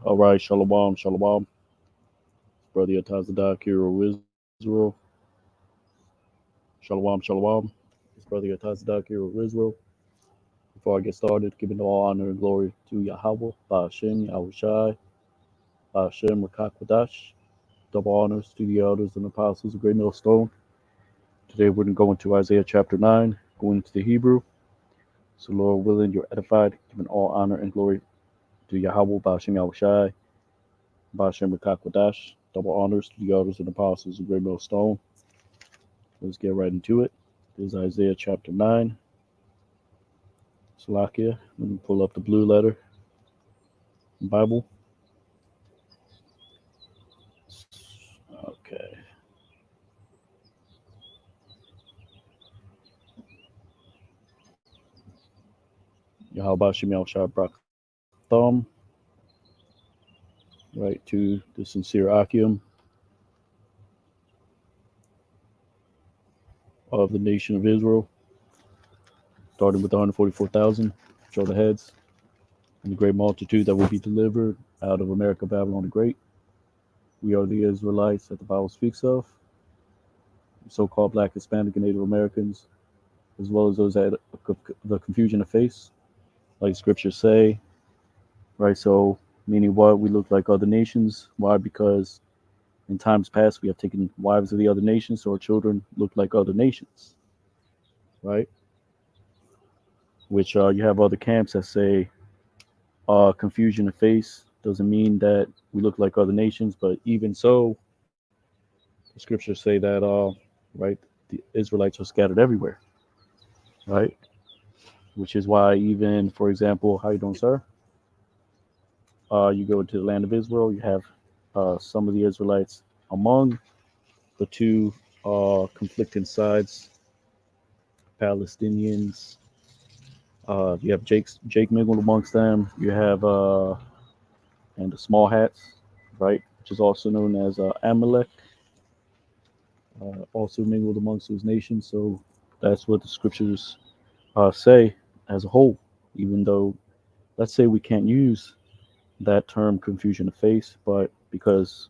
All right, shalom, shalom. Brother Yatazadak here of Israel. Shalom, shalom. It's Brother Yatazadak here of Israel. Before I get started, giving all honor and glory to Yahweh, Ba'ashem, Yahushai, Ba'ashem, Rakakwadash. Double honors to the elders and apostles of Great Millstone. Today we're going to go into Isaiah chapter 9, going into the Hebrew. So, Lord willing, you're edified, giving all honor and glory to Yahweh, Ba'ashem, Yahushai, Ba'ashem, Rakakwadash. Double honors to the elders and apostles of Great Millstone. Let's get right into it. This is Isaiah chapter 9. Salakia. Let me pull up the blue letter Bible. Okay. Yahweh Shem Yahushua Brak Thumb. Right to the sincere Akim of the nation of Israel, starting with 144,000, which are the heads, and the great multitude that will be delivered out of America, Babylon the Great. We are the Israelites that the Bible speaks of, so-called Black, Hispanic, and Native Americans, as well as those that the confusion of face, like scriptures say, right? So, meaning what? We look like other nations. Why? Because in times past, we have taken wives of the other nations, so our children look like other nations, right? Which you have other camps that say confusion of face doesn't mean that we look like other nations, but even so, the scriptures say that, right, the Israelites are scattered everywhere, right? Which is why even, for example, how you doing, sir? You go to the land of Israel, you have some of the Israelites among the two conflicting sides, Palestinians. You have Jake mingled amongst them. You have and the small hats, right, which is also known as Amalek, also mingled amongst those nations. So that's what the scriptures say as a whole. Even though, let's say we can't use that term confusion of face, but because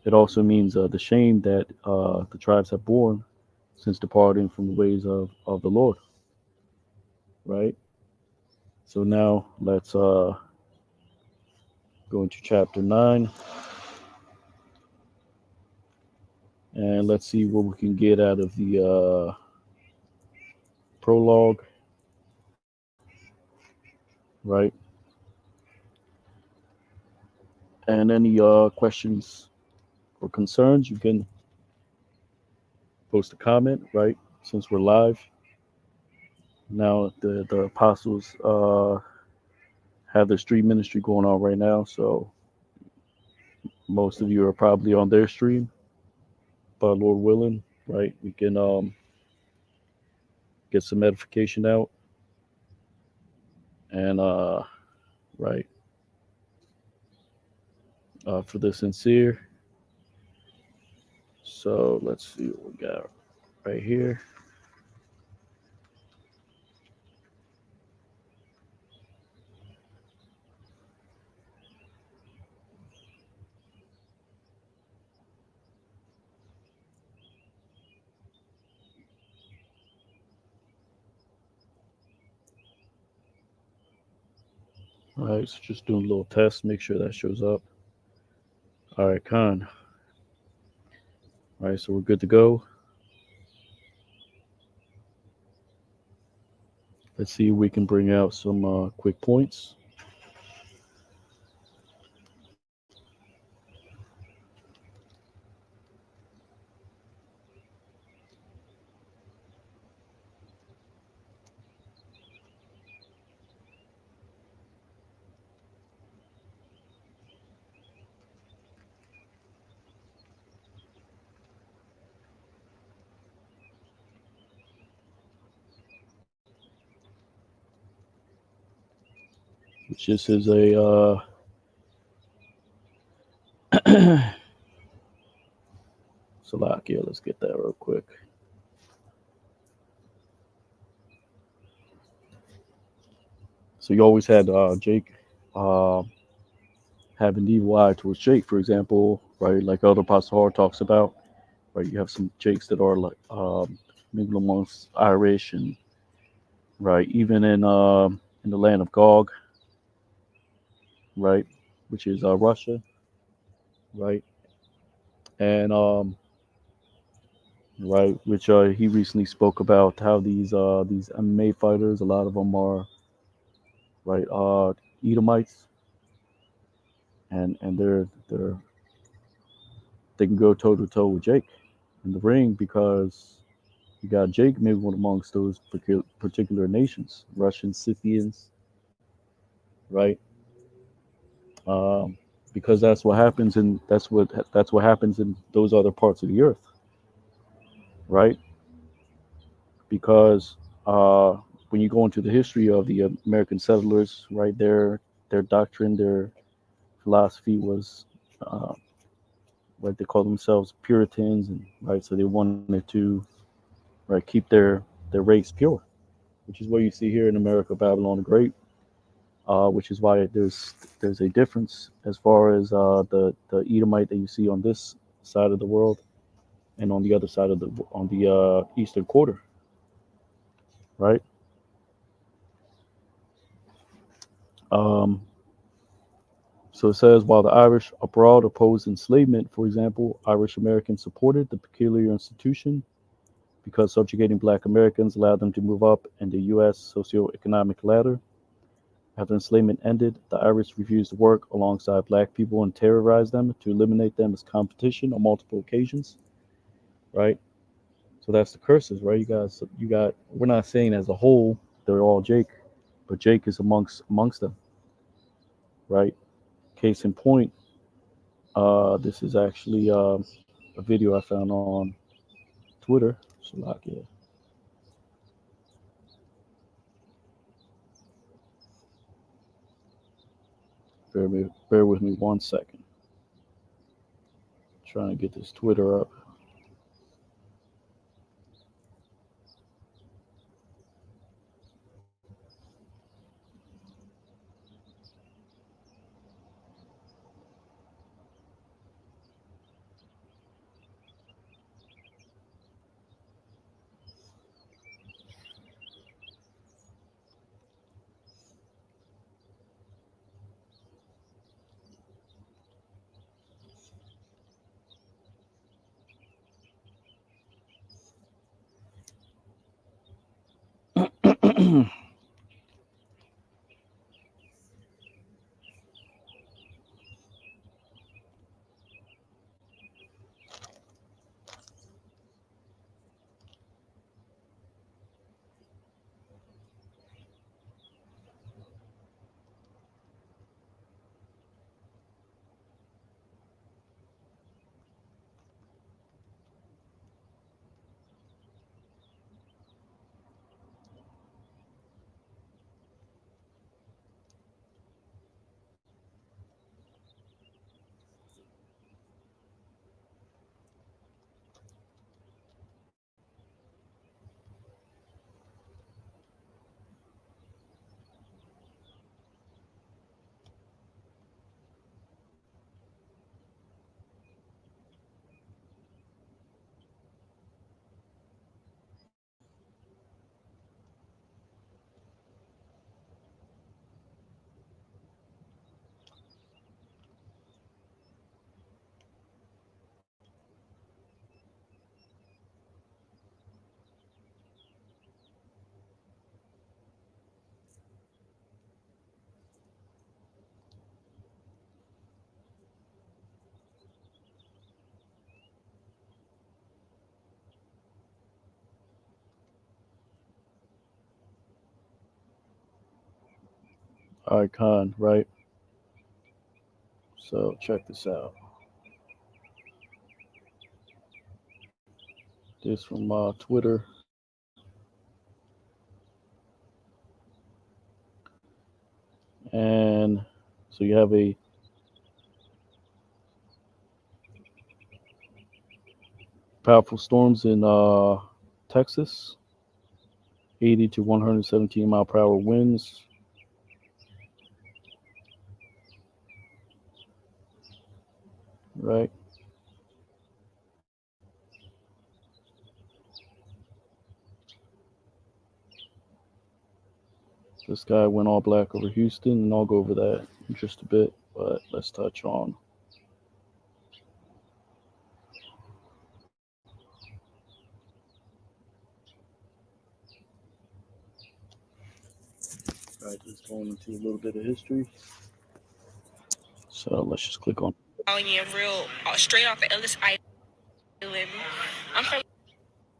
it also means the shame that the tribes have borne since departing from the ways of the Lord, right? So now let's go into chapter 9 and let's see what we can get out of the prologue, right? And any questions or concerns, you can post a comment, right? Since we're live. Now the apostles have their stream ministry going on right now, so most of you are probably on their stream. But Lord willing, right, we can get some edification out, and right, for the sincere. So let's see what we got right here. All right, so just doing a little test, make sure that shows up. All right, Khan. All right, so we're good to go. Let's see if we can bring out some quick points. Which this is a Salakia. Let's get that real quick. So you always had Jake uh, have an evil eye towards Jake, for example, right? Like Elder Pastor talks about, right? You have some Jakes that are like mingled amongst Irish and right, even in the land of Gog, right, which is Russia, right, and right, which he recently spoke about how these MMA fighters, a lot of them are right Edomites, and they can go toe to toe with Jake in the ring because you got Jake mingled amongst those particular nations, Russians, Scythians, right? Um, because that's what happens in those other parts of the earth, right? Because when you go into the history of the American settlers, right, their doctrine, their philosophy was right. They call themselves Puritans, and right, so they wanted to right keep their race pure, which is what you see here in America, Babylon the Great. Which is why there's a difference as far as the Edomite that you see on this side of the world and on the other side of the on the eastern quarter, right? Um, so it says while the Irish abroad opposed enslavement, for example, Irish Americans supported the peculiar institution because subjugating Black Americans allowed them to move up in the U.S. socioeconomic ladder. After enslavement ended, the Irish refused to work alongside Black people and terrorized them to eliminate them as competition on multiple occasions, right? So that's the curses, right? You got. We're not saying as a whole they're all Jake, but Jake is amongst them, right? Case in point, this is actually a video I found on Twitter. Slovakia. Bear with me 1 second. Trying to get this Twitter up. Icon, right? So check this out. This from Twitter, and so you have a powerful storms in Texas, 80 to 117 mile per hour winds, right? This guy went all black over Houston, and I'll go over that in just a bit. But let's touch on right. Just going into a little bit of history. So let's just click on. Oh yeah, real straight off of Ellis Island. I'm from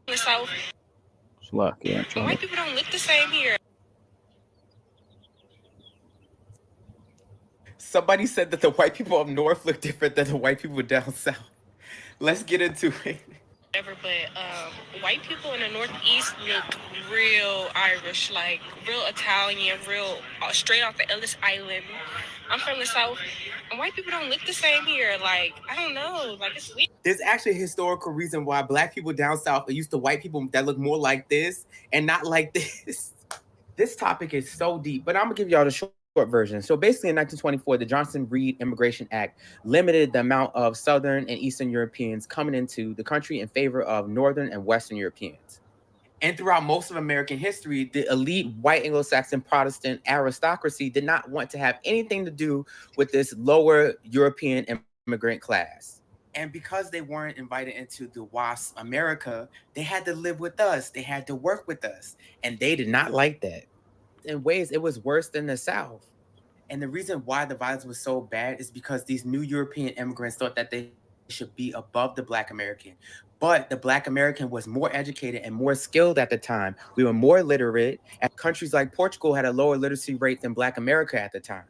the South. Slack. Yeah, I'm And trying white to. people don't look the same here. Somebody said that the white people up north look different than the white people down south. Let's get into it. But white people in the Northeast look real Irish, like real Italian, real straight off of Ellis Island. I'm from the South, and white people don't look the same here. Like I don't know, like it's weird. There's actually a historical reason why black people down south are used to white people that look more like this and not like this. This topic is so deep, but I'm gonna give y'all the short version. So basically, in 1924, the Johnson-Reed Immigration Act limited the amount of Southern and Eastern Europeans coming into the country in favor of Northern and Western Europeans. And throughout most of American history, the elite white Anglo-Saxon Protestant aristocracy did not want to have anything to do with this lower European immigrant class. And because they weren't invited into the WASP America, they had to live with us. They had to work with us. And they did not like that. In ways, it was worse than the South. And the reason why the violence was so bad is because these new European immigrants thought that they should be above the Black American. But the Black American was more educated and more skilled at the time. We were more literate, and countries like Portugal had a lower literacy rate than Black America at the time.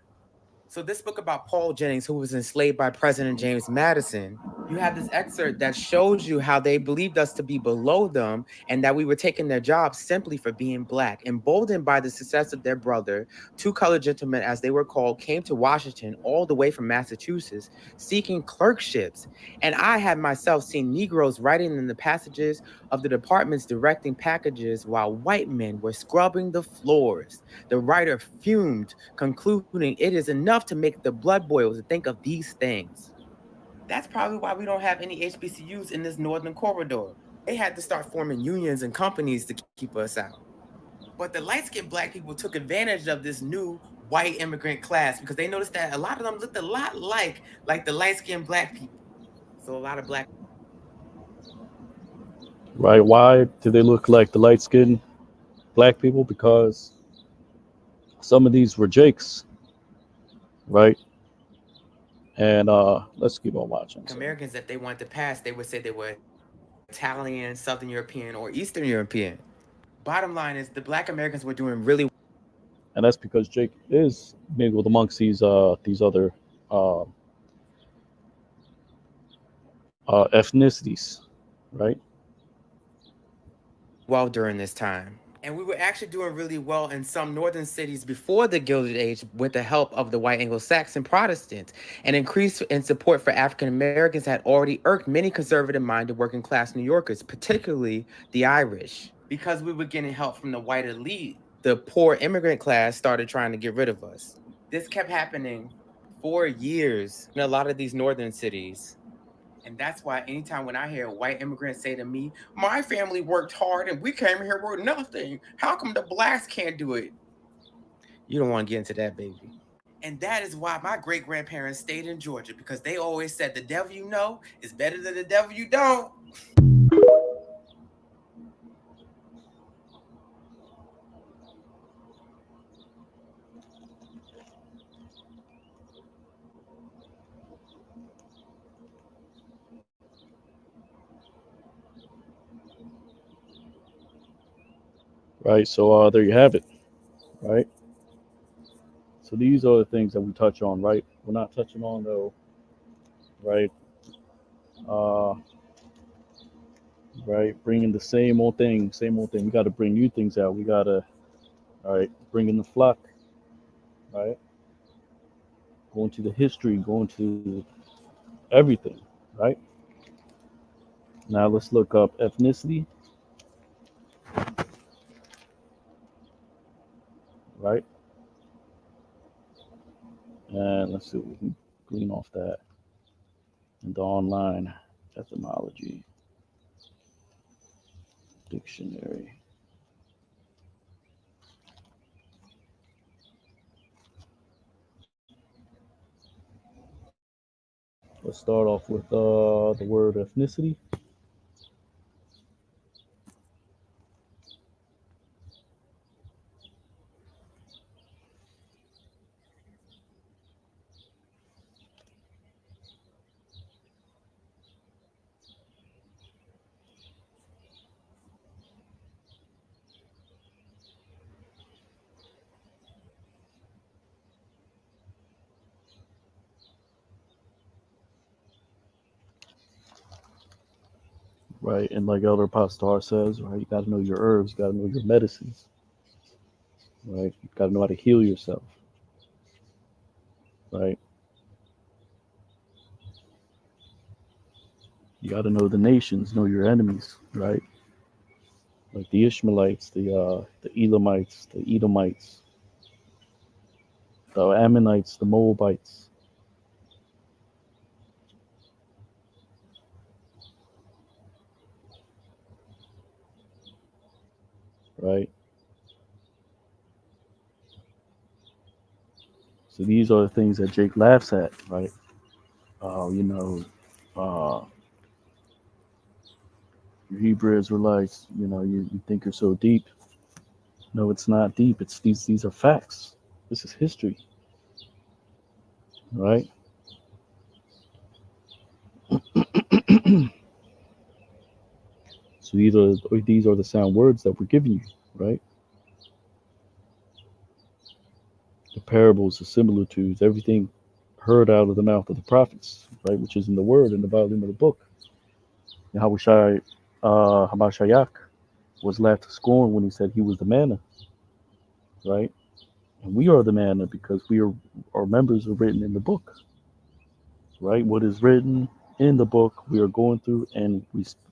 So this book about Paul Jennings, who was enslaved by President James Madison, you have this excerpt that shows you how they believed us to be below them and that we were taking their jobs simply for being Black. Emboldened by the success of their brother, two colored gentlemen, as they were called, came to Washington all the way from Massachusetts seeking clerkships. And I had myself seen Negroes writing in the passages of the departments directing packages while white men were scrubbing the floors. The writer fumed, concluding it is enough to make the blood boil to think of these things. That's probably why we don't have any HBCUs in this northern corridor. They had to start forming unions and companies to keep us out. But the light-skinned Black people took advantage of this new white immigrant class because they noticed that a lot of them looked a lot like the light-skinned Black people. So a lot of Black. Right? Why do they look like the light skinned black people? Because some of these were Jakes, right? And let's keep on watching. So. Americans, if they wanted to pass, they would say they were Italian, Southern European, or Eastern European. Bottom line is the Black Americans were doing really. And that's because Jake is mingled amongst these other uh, ethnicities, right? Well during this time. And we were actually doing really well in some northern cities before the Gilded Age with the help of the white Anglo-Saxon Protestants. An increase in support for African Americans had already irked many conservative-minded working-class New Yorkers, particularly the Irish. Because we were getting help from the white elite, the poor immigrant class started trying to get rid of us. This kept happening for years in a lot of these northern cities. And that's why anytime when I hear white immigrants say to me, my family worked hard and we came here with nothing. How come the Blacks can't do it? You don't want to get into that, baby. And that is why my great grandparents stayed in Georgia because they always said the devil you know is better than the devil you don't. Right. So there you have it. Right. So these are the things that we touch on. Right. We're not touching on though. Right. Uh, right. Bringing the same old thing. Same old thing. We got to bring new things out. We got to. All right. Bring in the flock. Right. Going to the history. Going to everything. Right. Now let's look up ethnicity. Right. And let's see what we can glean off that. in the online etymology dictionary. Let's start off with the word ethnicity. Right? And like Elder Pastor says, right, you got to know your herbs, you got to know your medicines, right? You got to know how to heal yourself, right? You got to know the nations, know your enemies, right? Like the Ishmaelites, the Elamites, the Edomites, the Ammonites, the Moabites, right? So these are the things that Jake laughs at, right? You know, uh, you Hebrew Israelites, you know, you think you're so deep. No, it's not deep. It's these are facts. This is history, right? So these are the sound words that we're giving you, right? The parables, the similitudes, everything heard out of the mouth of the prophets, right? Which is in the word, in the volume of the book. And Hamashiach was laughed to scorn when he said he was the manna, right? And we are the manna because our members are written in the book, right? What is written in the book, we are going through, and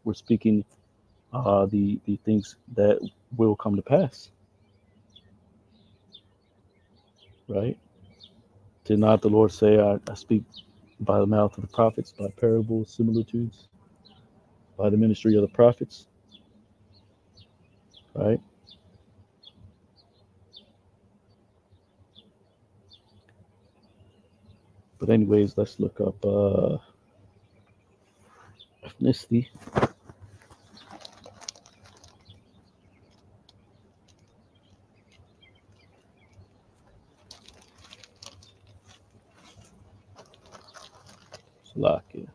we're speaking the things that will come to pass, right? Did not the Lord say, I speak by the mouth of the prophets, by parables, similitudes, by the ministry of the prophets, right? But anyways, let's look up ethnicity. Slovakia.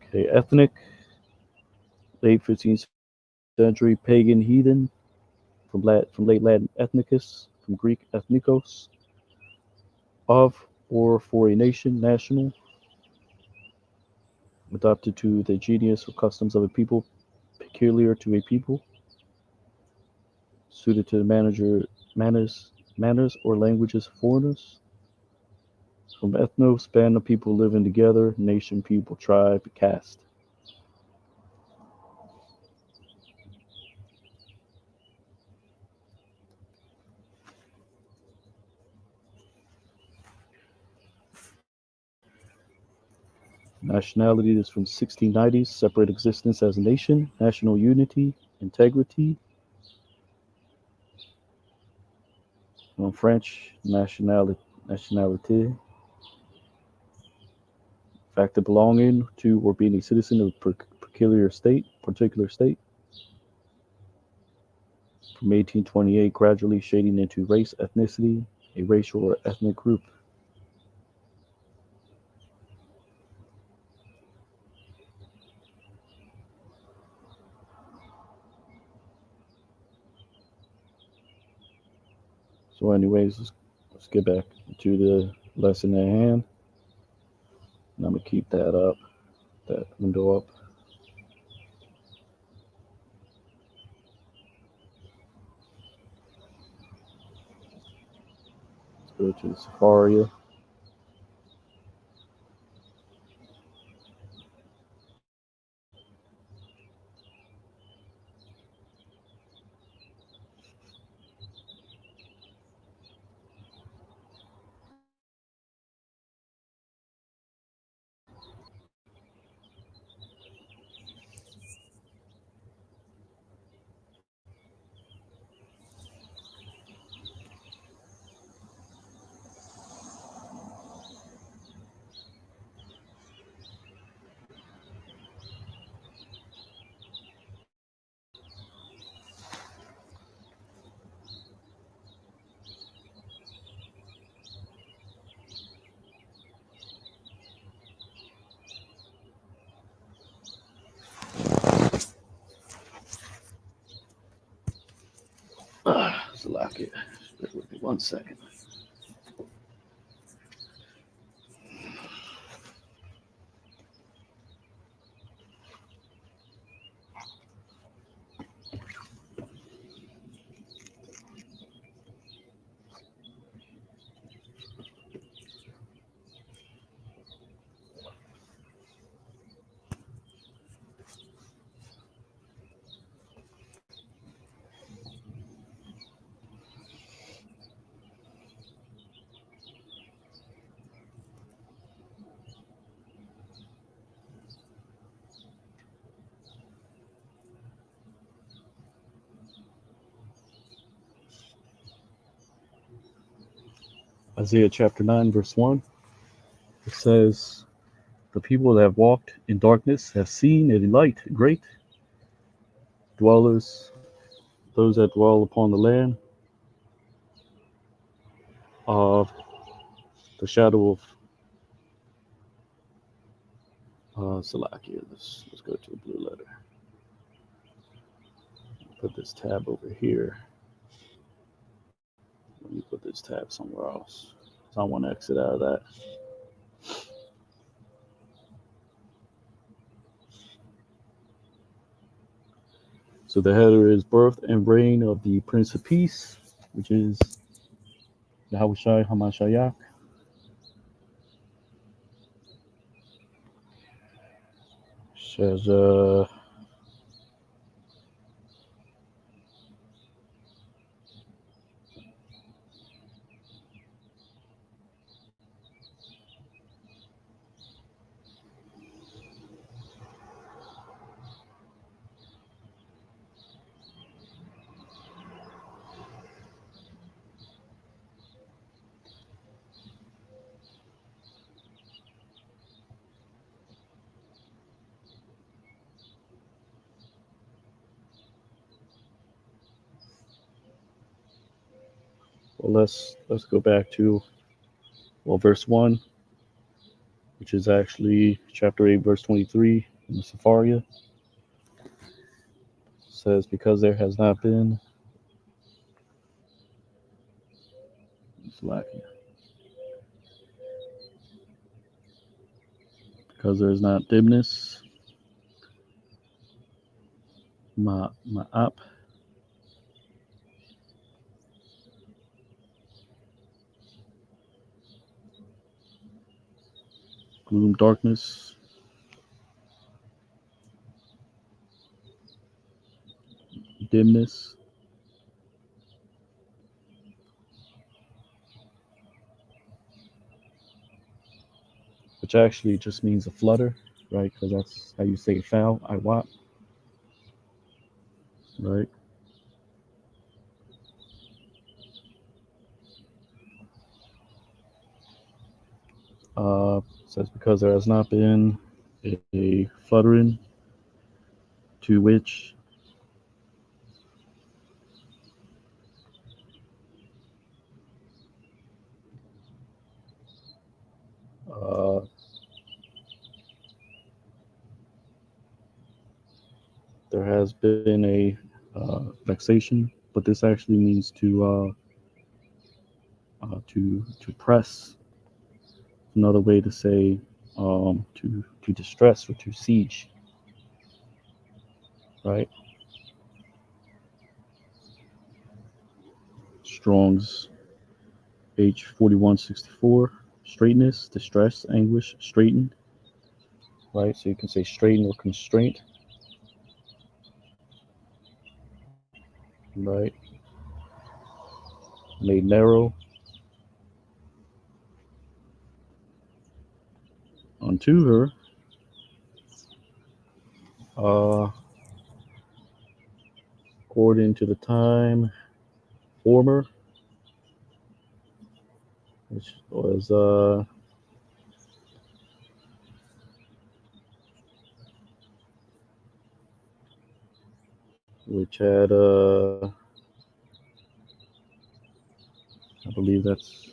Okay, ethnic, late 15th century pagan heathen, from late Latin ethnicus, from Greek ethnikos, of or for a nation, national, adopted to the genius or customs of a people, peculiar to a people, suited to the manners or languages of foreigners. From ethnos, band of people living together, nation, people, tribe, caste. Nationality is from 1690s, separate existence as a nation, national unity, integrity. From French, nationality, fact of belonging to or being a citizen of a particular state. From 1828, gradually shading into race, ethnicity, a racial or ethnic group. So, anyways, let's get back to the lesson at hand. And I'm gonna keep that up, that window up. Let's go to the Safari. Select it. Bear with me 1 second. Isaiah chapter 9, verse 1. It says, "The people that have walked in darkness have seen a light great. Dwellers, those that dwell upon the land of the shadow of Salakia." Let's go to a blue letter. Put this tab over here. Let me put this tab somewhere else. So I want to exit out of that. So the header is "Birth and Reign of the Prince of Peace," which is Yahushai Hamashiach. Says, well, let's go back to verse 1, which is actually chapter 8, verse 23 in the Sepharia. Says, "Because there has not been it's lacking. Because there is not dimness, ma'ap, gloom, darkness, dimness." Which actually just means a flutter, right? Because that's how you say foul, I wop, right? Says, "Because there has not been a fluttering to which uh, there has been a vexation," but this actually means to press. Another way to say to distress or to siege, right? Strong's H 4164. Straightness, distress, anguish, straiten, right? So you can say straiten or constraint, right? Made narrow unto her, uh, according to the time former, which was which had I believe that's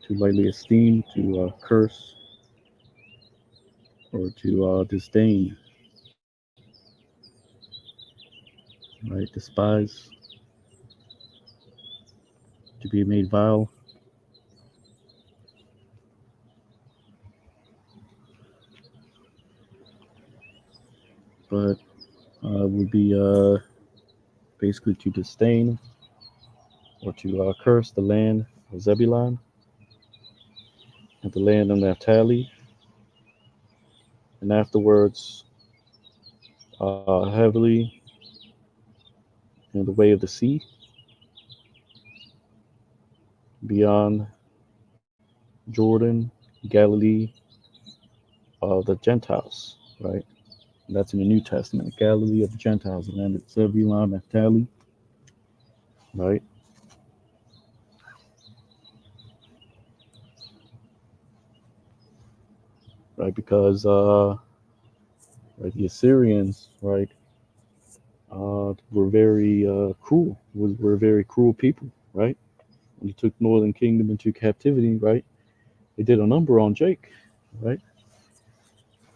too lightly esteemed, to curse, or to disdain, right? Despise, to be made vile. But would be basically to disdain or to curse the land of Zebulun and the land of Naphtali, and afterwards heavily in the way of the sea beyond Jordan, Galilee of the Gentiles, right? And that's in the New Testament, Galilee of the Gentiles, the land of Zebulun, Naphtali, right? Right, because right, the Assyrians, right, were very cruel. Were very cruel people, right? When you took Northern Kingdom into captivity, right, they did a number on Jake, right?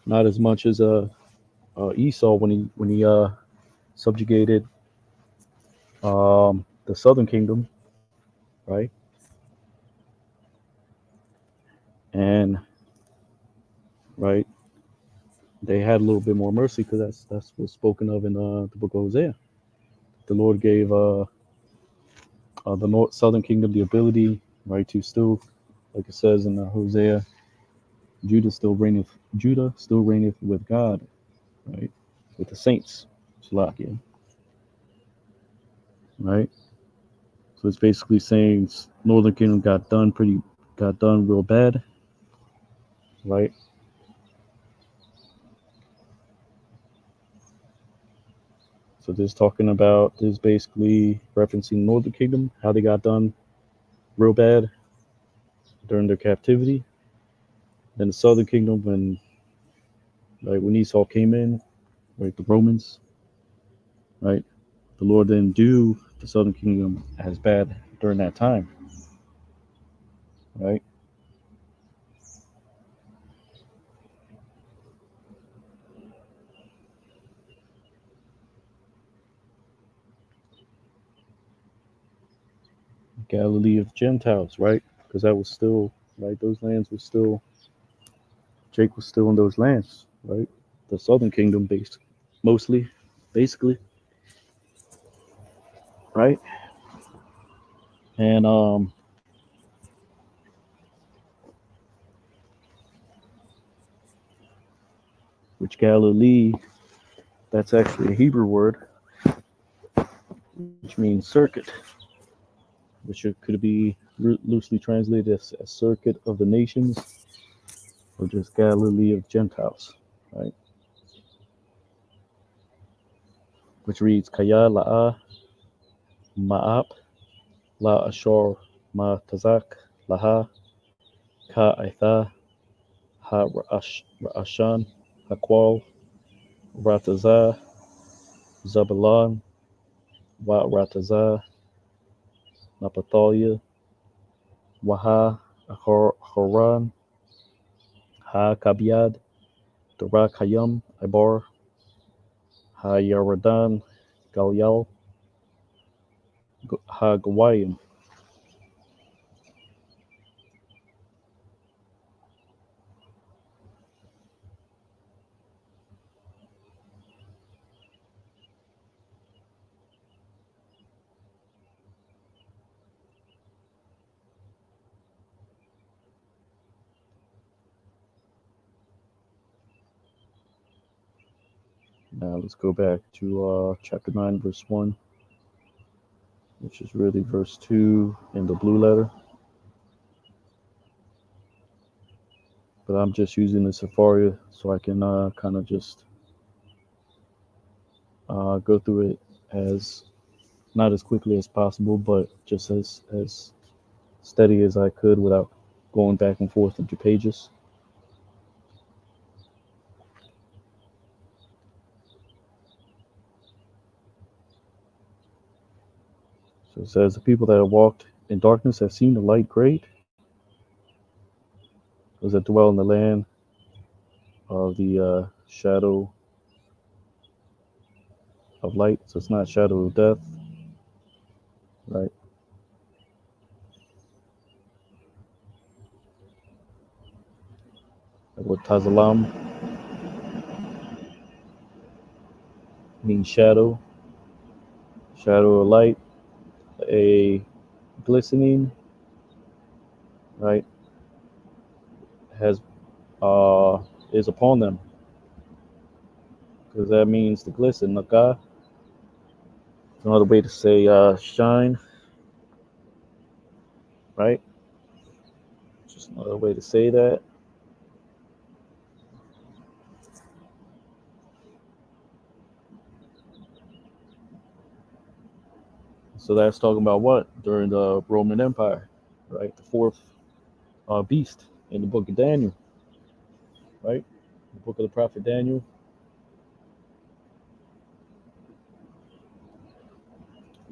Not as much as Esau when he subjugated the Southern Kingdom, right? And right, they had a little bit more mercy because that's what's spoken of in the book of Hosea. The Lord gave the Southern Kingdom the ability, right, to still, like it says in Hosea, Judah still reigneth with God, right, with the saints, Shalakia, right. So it's basically saying Northern Kingdom got done real bad, right. So this basically referencing Northern Kingdom, how they got done real bad during their captivity. Then the Southern Kingdom, when Esau came in, right, the Romans, right, the Lord didn't do the Southern Kingdom as bad during that time, right? Galilee of Gentiles, right? Because that was still, right, those lands were still, Jake was still in those lands, right? The Southern Kingdom based, mostly, basically, right? And which Galilee, that's actually a Hebrew word, which means circuit, which could be loosely translated as circuit of the nations, or just Galilee of Gentiles, right? Which reads Kaya La'a Ma'ap La Ashor Ma Tazak Laha Ka Aitha Ha Ra'ashan Hakwal Rataza Zabalan Wa Rataza Napatalia Waha Haran Ha Kabiad Dara Kayam Ibar Ha Yaradan Galyal Ha Gawayim, Now let's go back to chapter 9, verse 1, which is really verse 2 in the blue letter. But I'm just using the Safari so I can kind of just go through it as not as quickly as possible, but just as steady as I could without going back and forth into pages. So it says, the people that have walked in darkness have seen the light great. Those that dwell in the land of the shadow of light. So it's not shadow of death, right? The word tazalam means shadow, shadow of light, a glistening, right, has is upon them, because that means to glisten. Naka. Another way to say shine, right? Just another way to say that. So that's talking about what? During the Roman Empire, right? The fourth beast in the book of Daniel, right? The book of the prophet Daniel,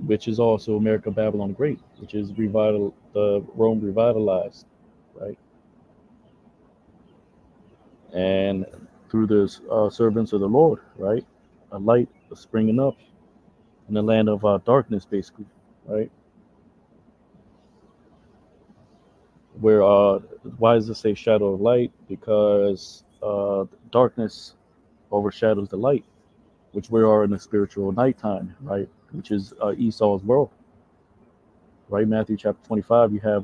which is also America, Babylon the Great, which is Rome revitalized, right? And through the servants of the Lord, right? A light is springing up in the land of darkness, basically, right? Where why does it say shadow of light? Because darkness overshadows the light, which we are in the spiritual nighttime, right? Which is Esau's world, right? Matthew chapter 25, you have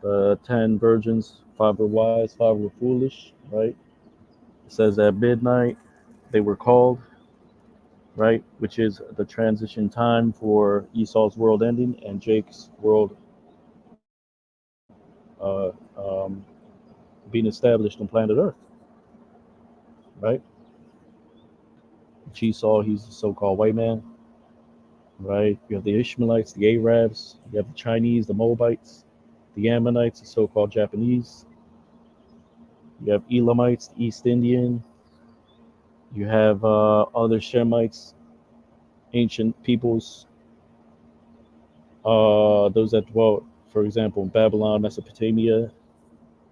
the 10 virgins, 5 were wise, 5 were foolish, right? It says at midnight they were called, right? Which is the transition time for Esau's world ending and Jake's world being established on planet Earth, right? Esau, he's the so-called white man, right? You have the Ishmaelites, the Arabs, you have the Chinese, the Moabites, the Ammonites, the so-called Japanese. You have Elamites, the East Indian. You have other Shemites, ancient peoples, those that dwelt, for example, in Babylon, Mesopotamia.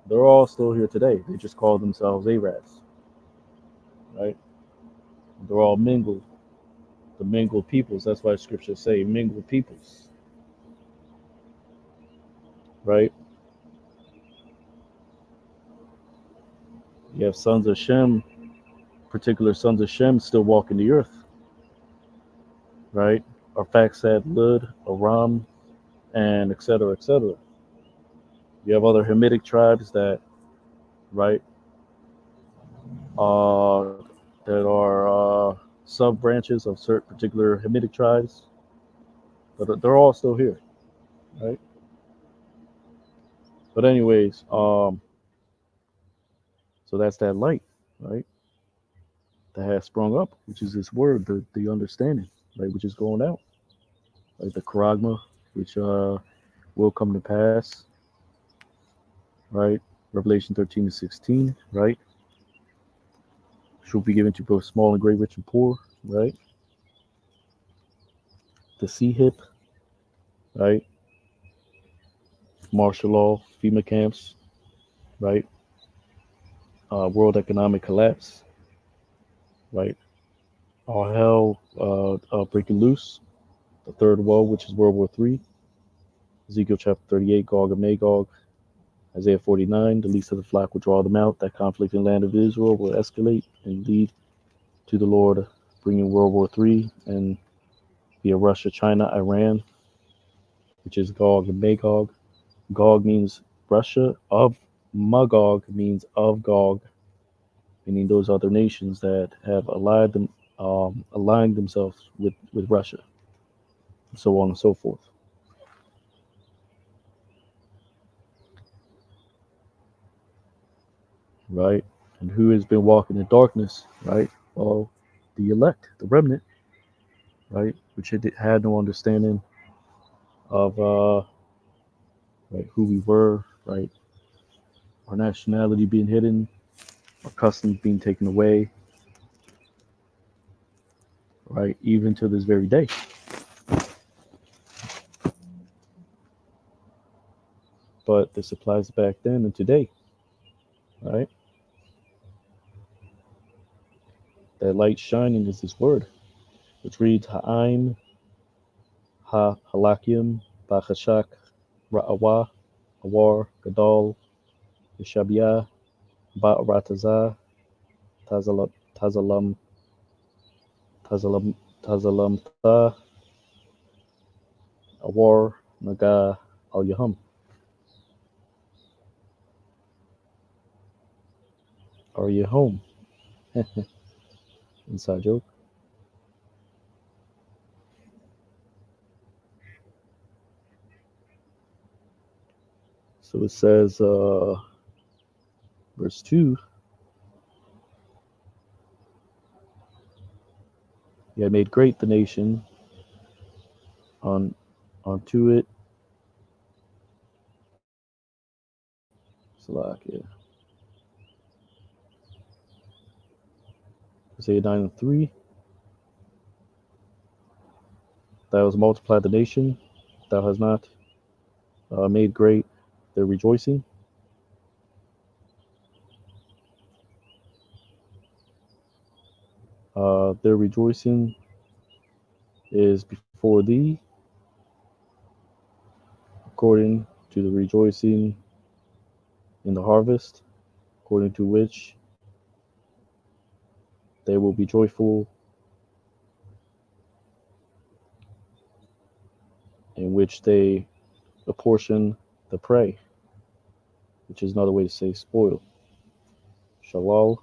They're all still here today. They just call themselves Arabs, right? They're all mingled, the mingled peoples. That's why scriptures say mingled peoples, right? You have sons of Shem, particular sons of Shem still walking the earth, right? Arphaxad, Lud, Aram, and et cetera, et cetera. You have other Hamitic tribes that, right, that are sub branches of certain particular Hamitic tribes, but they're all still here, right? But anyways, so that's that light, right, that has sprung up, which is this word, the understanding, right, which is going out, like the charagma, which will come to pass, right? Revelation 13-16, right? Shall be given to both small and great, rich and poor, right? The sea hip, right? Martial law, FEMA camps, right? World economic collapse, right? All hell breaking loose. The third woe, which is World War III. Ezekiel chapter 38, Gog and Magog. Isaiah 49, the least of the flock will draw them out. That conflict in the land of Israel will escalate and lead to the Lord bringing World War III and via Russia, China, Iran, which is Gog and Magog. Gog means Russia, of Magog means of Gog, meaning those other nations that have aligned themselves with Russia, and so on and so forth. Right? And who has been walking in darkness? Right? Well, the elect, the remnant, right? Which had no understanding of right, who we were, right? Our nationality being hidden, our customs being taken away, right? Even to this very day. But this applies back then and today, right? That light shining is this word, which reads Ha'aim Ha-Halakim Bachashak Ra'awa Awar Gadol Yeshabiyah Ba'ratazah Tazalam Tazalam Tazalam Tazalamtha Awar Naga Al Yahum. Are you home? Inside joke. So it says, verse 2, he had made great the nation on onto it. Salakia. Isaiah 9 and 3. Thou hast multiplied the nation, thou hast not made great their rejoicing. Their rejoicing is before thee, according to the rejoicing in the harvest, according to which they will be joyful, in which they apportion the prey, which is another way to say spoil. Shalal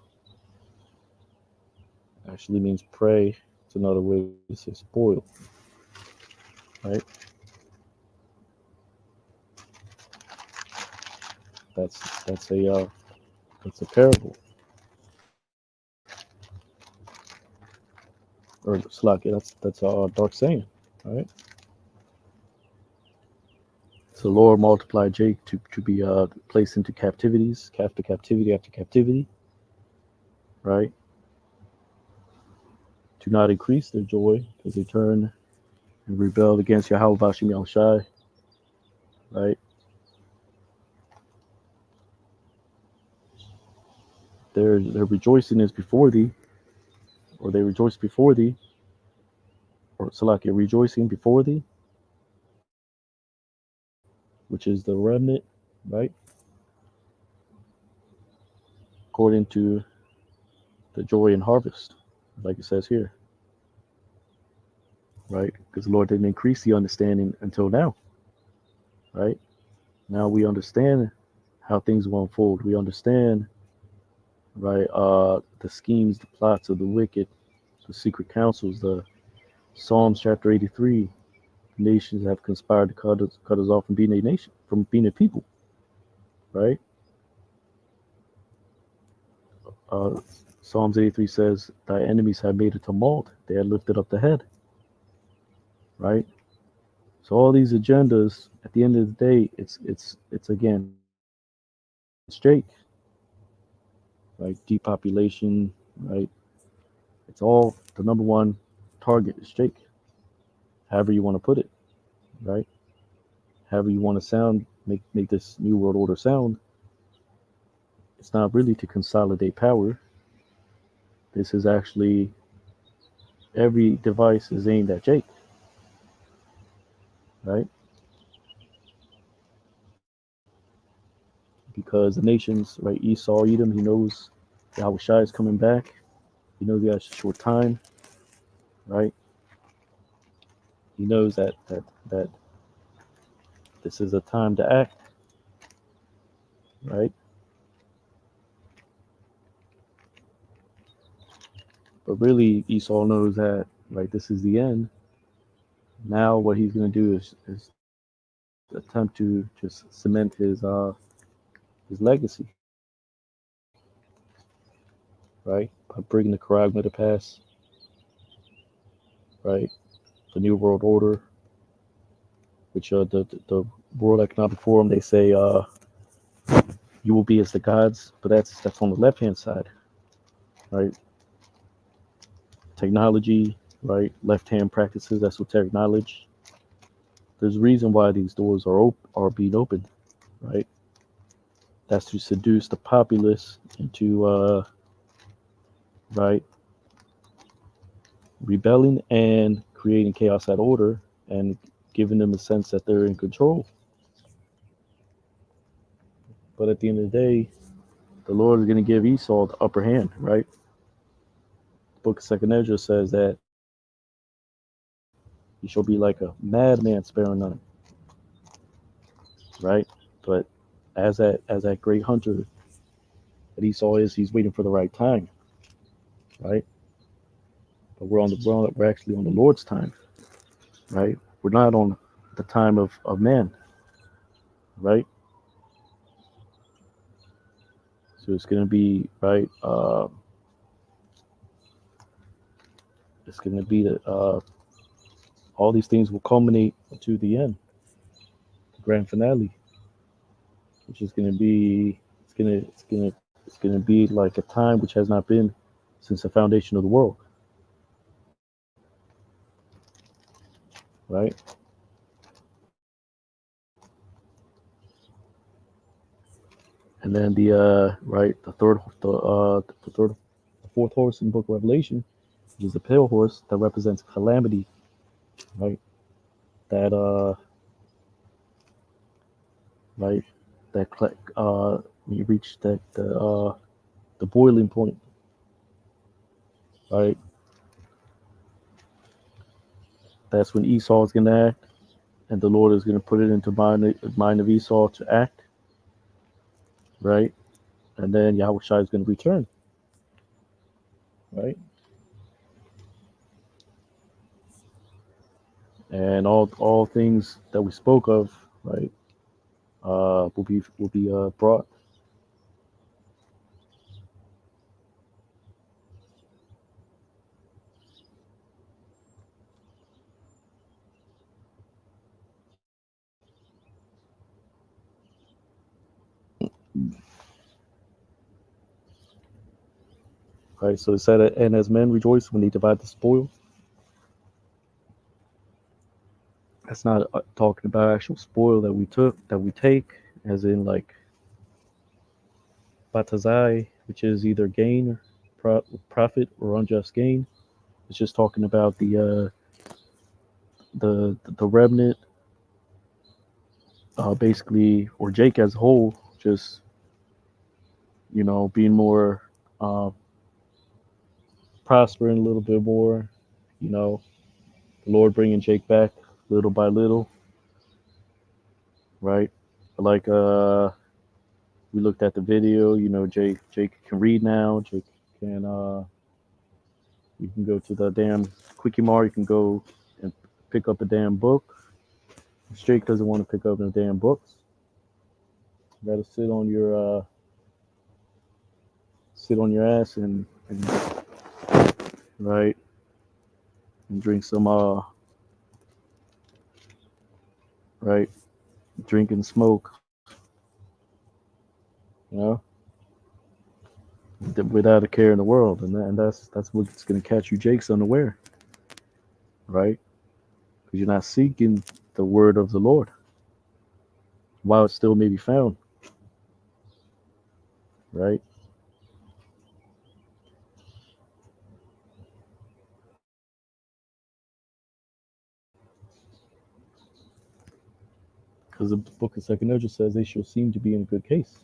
actually means prey. It's another way to say spoil, right? That's a parable, or Slack. That's a dark saying, right? So Lord multiplied Jake to be placed into captivities, after captivity after captivity, right? To not increase their joy because they turn and rebelled against Yahweh Bashim Yahushai, right? Their rejoicing is before thee, or they rejoice before thee, or Salakia rejoicing before thee, which is the remnant, right? According to the joy and harvest, like it says here, right? Because the Lord didn't increase the understanding until now, right? Now we understand how things will unfold. We understand, right, the schemes, the plots of the wicked, the secret counsels, the Psalms chapter 83. Nations have conspired to cut us off from being a nation, from being a people, right? Psalms 83 says, "Thy enemies have made a tumult; they had lifted up the head." Right. So all these agendas, at the end of the day, it's again, it's Jake, right? Depopulation, right? It's all the number one target is Jake. However you want to put it, right? However you want to sound, make this new world order sound. It's not really to consolidate power. This is actually every device is aimed at Jake, right? Because the nations, right? Esau, Edom, he knows Yahweh Shai is coming back. He knows he has a short time, right? He knows that this is a time to act, right? But really, Esau knows that, right, this is the end. Now what he's going to do is attempt to just cement his legacy, right, by bringing the charagma to pass, right, the New World Order, which the World Economic Forum, they say you will be as the gods, but that's on the left hand side, right? Technology, right? Left hand practices, esoteric knowledge. There's a reason why these doors are being opened, right? That's to seduce the populace into right, rebelling and creating chaos at order and giving them a sense that they're in control. But at the end of the day, the Lord is going to give Esau the upper hand, right? The book of Second Ezra says that he shall be like a madman sparing none, right? But as that great hunter that Esau is, he's waiting for the right time, right? But we're actually on the Lord's time, right? We're not on the time of man, right? So it's going to be right. It's going to be that all these things will culminate to the end, the grand finale, which is going to be it's going to be like a time which has not been since the foundation of the world, right? And then the right the fourth horse in the book of Revelation, which is the pale horse that represents calamity, right? That right that when you reach the boiling point, right? That's when Esau is going to act, and the Lord is going to put it into mind of Esau to act, right? And then Yahweh Shai is going to return, right? And all things that we spoke of, right, will be brought. Right, so it said, and as men rejoice when they divide the spoil. That's not talking about actual spoil that we take, as in like batazai, which is either gain, profit, or unjust gain. It's just talking about the remnant, basically, or Jake as a whole, just being more uh, prospering a little bit more. The Lord bringing Jake back little by little, right? Like we looked at the video. Jake can read now. Jake can you can go to the damn Quickie Mart. You can go and pick up a damn book. Jake doesn't want to pick up no damn books. You gotta sit on your ass and right and drink some right drink and smoke, you know, without a care in the world, and that's what's gonna catch you, Jake's unaware, right? Because you're not seeking the word of the Lord while it still may be found, right? Because the book of Second Ezra says they shall seem to be in a good case,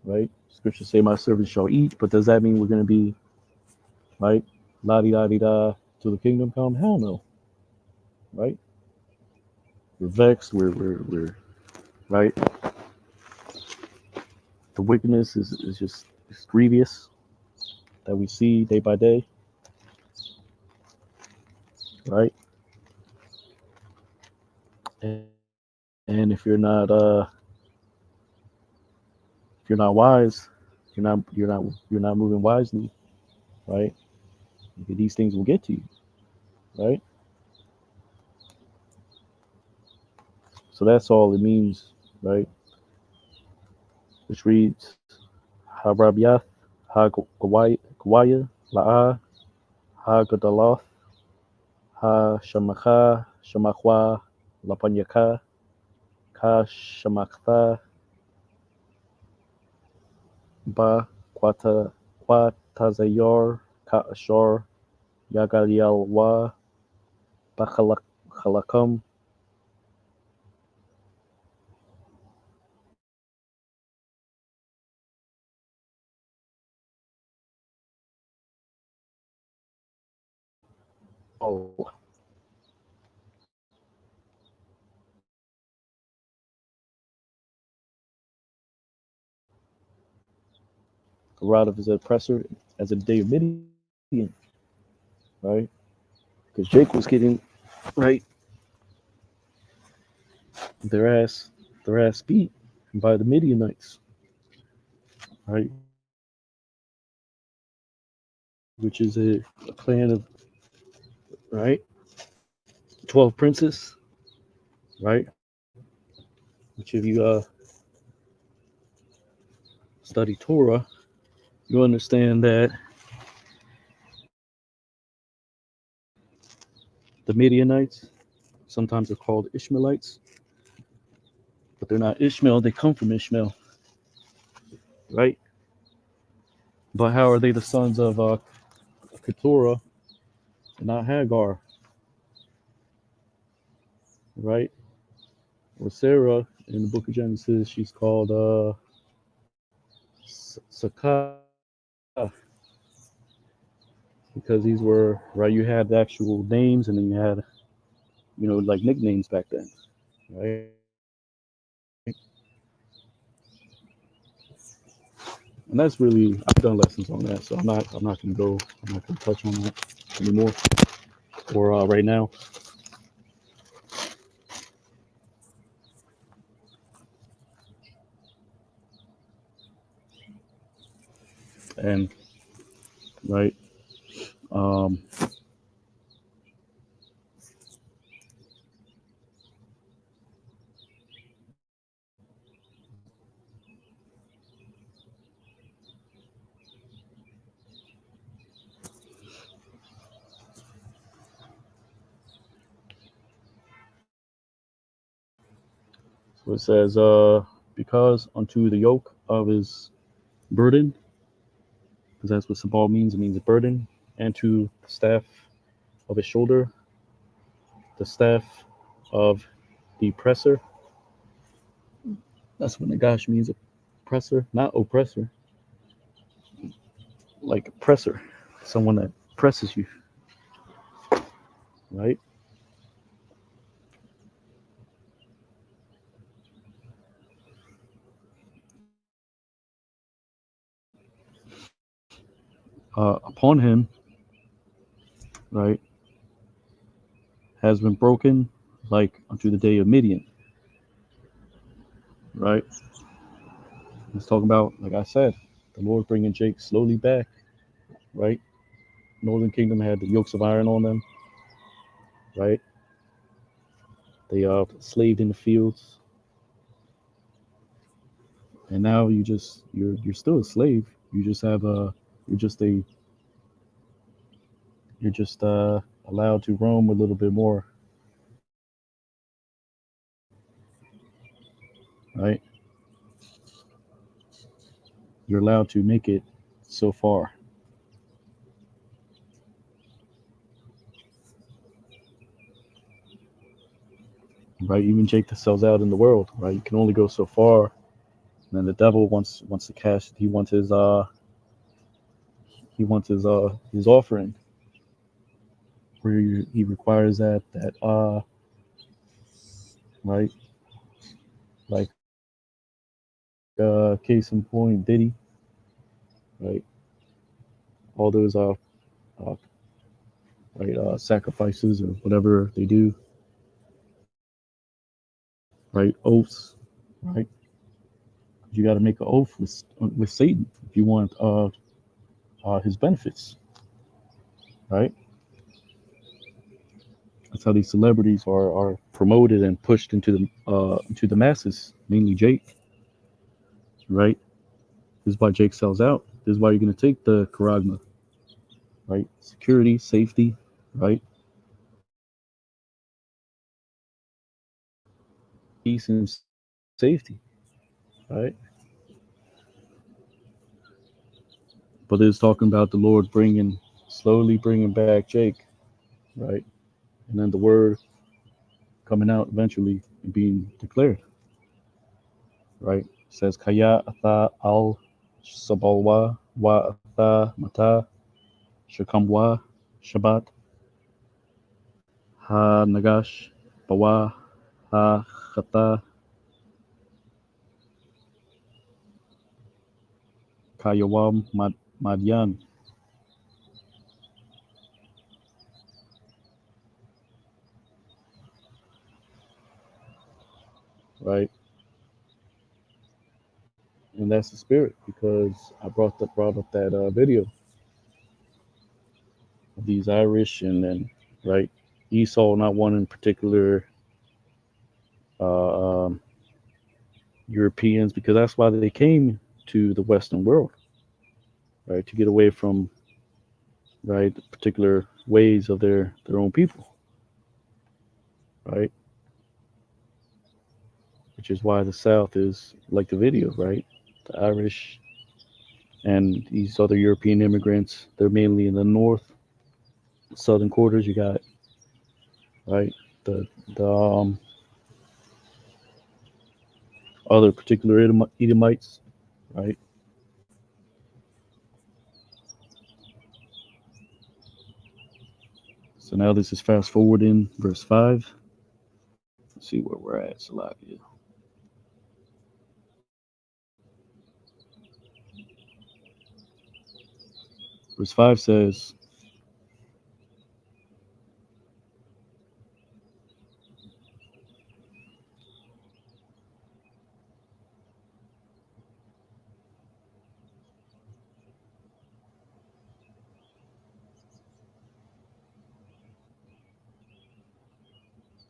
right? Scriptures say, "My servants shall eat," but does that mean we're going to be right, la di da di da, till the kingdom come? Hell no, right? We're vexed. We're right. The wickedness is just grievous that we see day by day. right? And if you're not wise, you're not moving wisely, right? These things will get to you, right? So that's all it means, right? Which reads Harabiath, Ha Gawaya, La'a, Ha Gadaloth, Ha Shamacha, Shamachwa, Lapanyaka, Ka Shamakta, Ba Quatazayor, Ka Ashor, Yagalialwa, Bakhalakam, all. The rod of his oppressor as a day of Midian, right? Because Jake was getting, right, their ass, their ass beat by the Midianites, right? Which is a clan of, right, 12 princes, right? Which if you study Torah, you understand that the Midianites, sometimes they're called Ishmaelites, but they're not Ishmael, they come from Ishmael, right? But how are they the sons of Keturah and not Hagar, right? Or Sarah in the book of Genesis, she's called Sakah, because these were, right, you had the actual names and then you had, like nicknames back then, right? And that's really, I've done lessons on that, so I'm not gonna touch on that anymore or right now. And right, um, so it says, because unto the yoke of his burden, because that's what sabal means. It means a burden, and to the staff of his shoulder, the staff of the oppressor. That's what Nagash means, oppressor, not oppressor, like oppressor, someone that presses you, right? Upon him, right, has been broken like unto the day of Midian, right? Let's talk about, like I said, the Lord bringing Jake slowly back, right? Northern Kingdom had the yokes of iron on them, right? They slaved in the fields, and now you're still a slave. You just have a you're just a you're just allowed to roam a little bit more, right? You're allowed to make it so far, right? Even Jake that sells out in the world, right? You can only go so far. And then the devil wants to cash. He wants his offering, where he requires that right, like case in point Diddy, right? All those right? Sacrifices or whatever they do, right? Oaths, right? You got to make an oath with Satan if you want his benefits, right? That's how these celebrities are promoted and pushed into the masses, mainly Jake, right? This is why Jake sells out. This is why you're going to take the charagma, right? Security, safety, right? Peace and safety, right? But it's talking about the Lord slowly bringing back Jake, right? And then the word coming out eventually and being declared, right? It says, Kaya atha al sabalwa wa atha mata shakamwa shabat ha nagash bawa ha khata kayawam madyan, right? And that's the spirit because I brought up that video of these Irish and right Esau, not one in particular, uh, um, Europeans, because that's why they came to the Western world, right, to get away from right the particular ways of their own people, right, which is why the South is like the video, right, the Irish and these other European immigrants, they're mainly in the north, southern quarters. You got right the other particular Edomites, right? So now this is fast forward in verse 5. Let's see where we're at, Salakia. Verse 5 says,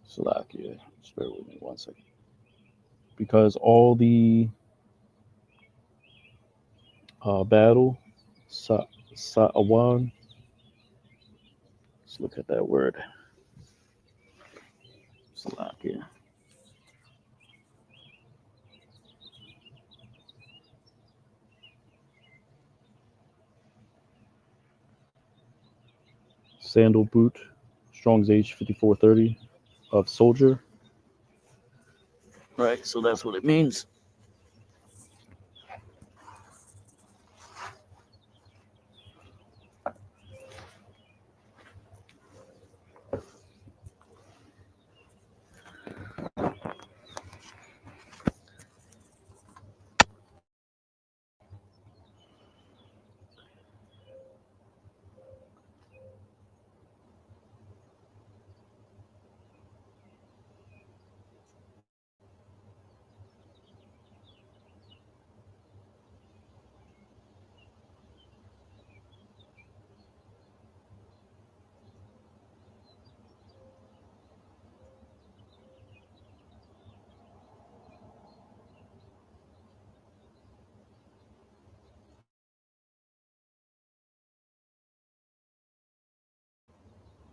Salakia, just bear with me 1 second. Because all the battle, Sa'awan, let's look at that word, Salakia. Sandal boot, Strong's H 5430 of soldier. Right, so that's what it means.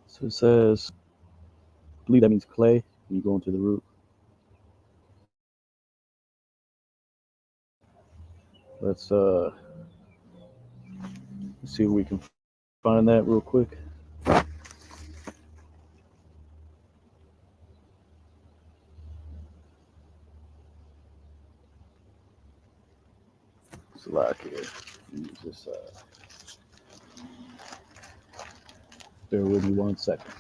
So it says, I believe that means clay when you go into the root. Let's see if we can find that real quick. Salakia. Just bear with me 1 second.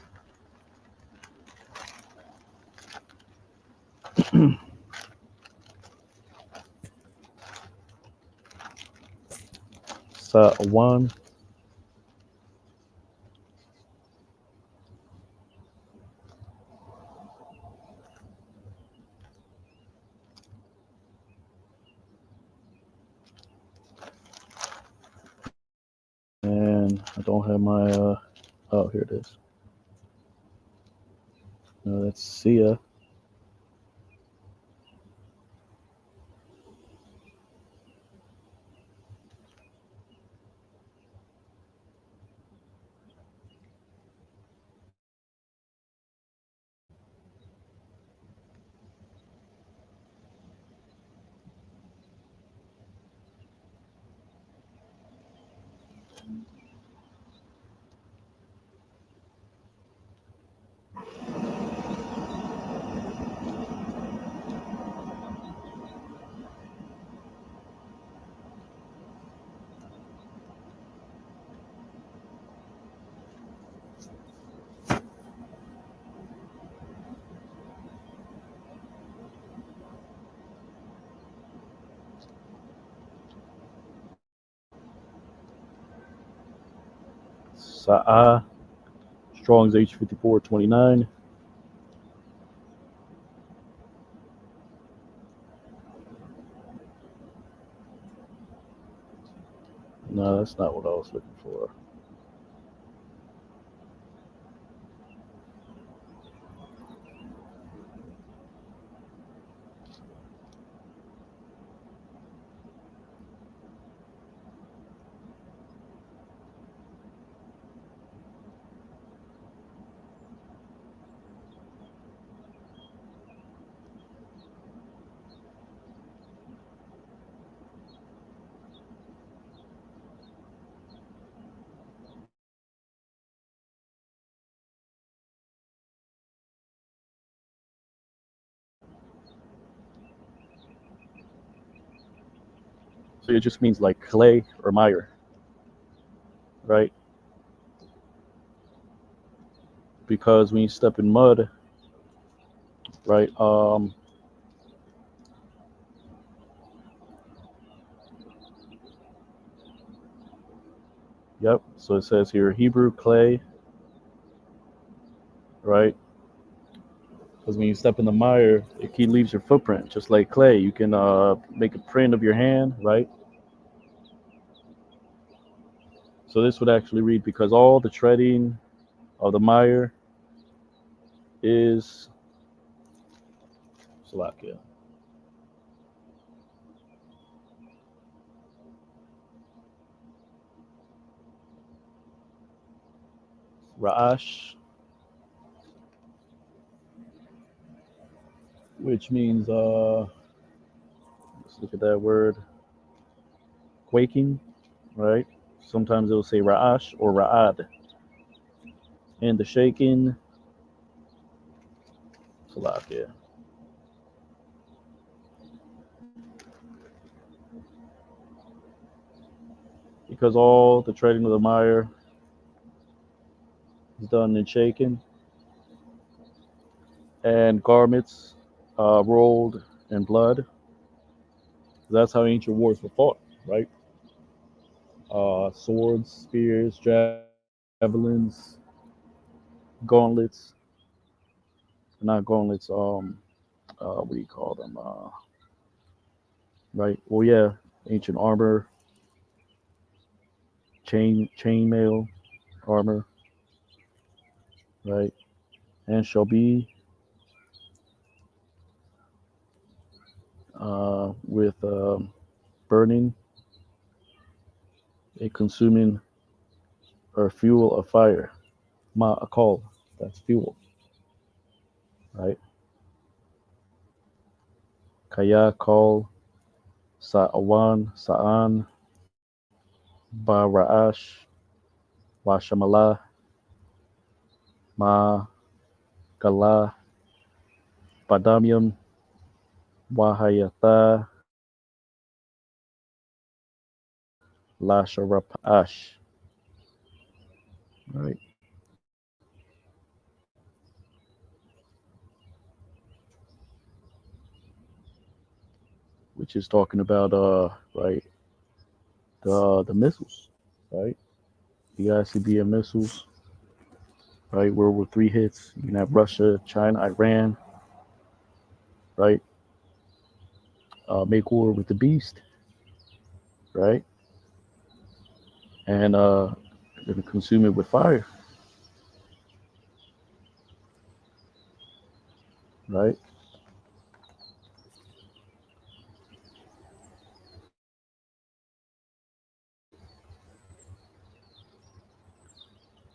Sa'awan. I don't have my oh, here it is. No, that's Sia. Sa'a. Strong's H5429. No, that's not what I was looking for. So it just means like clay or mire, right? Because when you step in mud, right? Yep. So it says here Hebrew clay, right? Because when you step in the mire, it leaves your footprint, just like clay. You can make a print of your hand, right? So this would actually read because all the treading of the mire is Salakia. Ra'ash, which means let's look at that word, quaking, right? Sometimes it'll say Ra'ash or Ra'ad. And the shaking, Salakia. Because all the treading of the mire is done in shaking, and garments rolled in blood. That's how ancient wars were fought, right? Swords, spears, javelins, gauntlets. Not gauntlets. What do you call them? Right. Well, yeah, ancient armor, chainmail armor, right? And shall be with burning, a consuming or fuel of fire. Ma'akal, that's fuel, right? Kaya kal, sa'awan, sa'an, bara'ash, washamala, ma, gala, badamium, wahayatha, lasharapash, right? Which is talking about right, the missiles, right? The ICBM missiles, right? World War III hits. You can have Russia, China, Iran, right? Make war with the beast, right? And They're going to consume it with fire, right?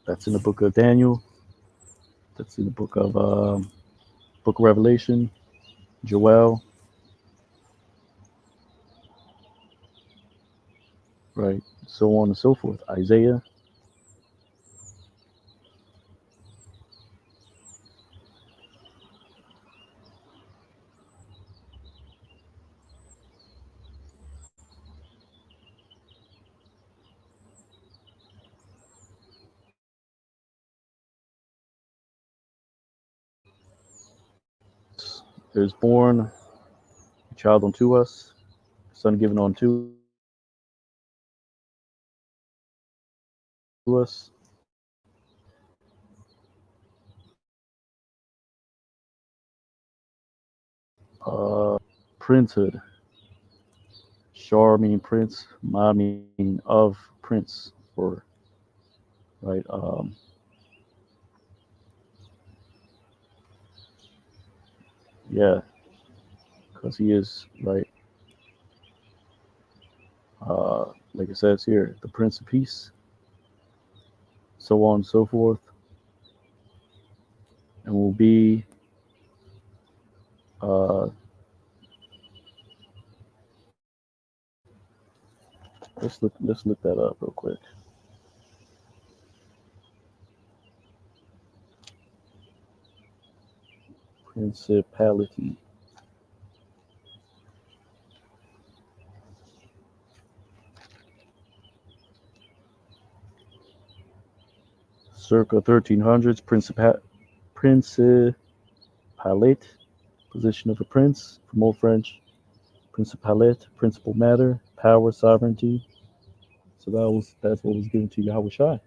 That's in the book of Daniel. That's in the book of Revelation, Joel, right? So on and so forth. Isaiah. There's born a child unto us, a son given unto us, princehood. Shar meaning prince, Ma meaning of prince, or right. Yeah, because he is right. Like it says here, the Prince of Peace, so on and so forth, and will be uh, let's look that up real quick. Principality. Circa 1300s, principalate, position of a prince, from Old French, principalate, principal matter, power, sovereignty. So that's what was given to Yahweh Shai.